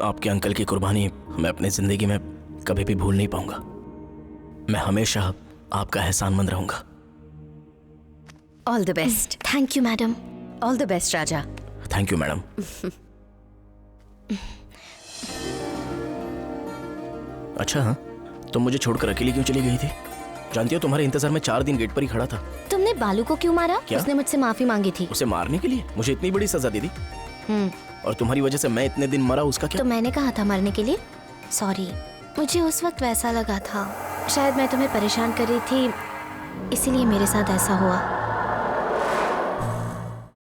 आपके अंकल की कुर्बानी मैं अपनी जिंदगी में कभी भी भूल नहीं पाऊंगा। मैं हमेशा आपका एहसानमंद रहूंगा। All the best. Thank you madam. All the best Raja. Thank you madam. अच्छा हाँ, तुम मुझे छोड़कर अकेली क्यों चली गई थी? जानती हो तुम्हारे इंतजार में 4 दिन गेट पर ही खड़ा था। तुमने बालू को क्यों मारा? क्या? उसने मुझसे माफी मांगी थी। उसे मारने के लिए? मुझे इतनी बड़ी सजा दे दी और तुम्हारी वजह से मैं इतने दिन मरा, उसका क्या? तो मैंने कहा था मरने के लिए। सॉरी, मुझे उस वक्त वैसा लगा था। शायद मैं तुम्हें परेशान कर रही थी, इसीलिए मेरे साथ ऐसा हुआ।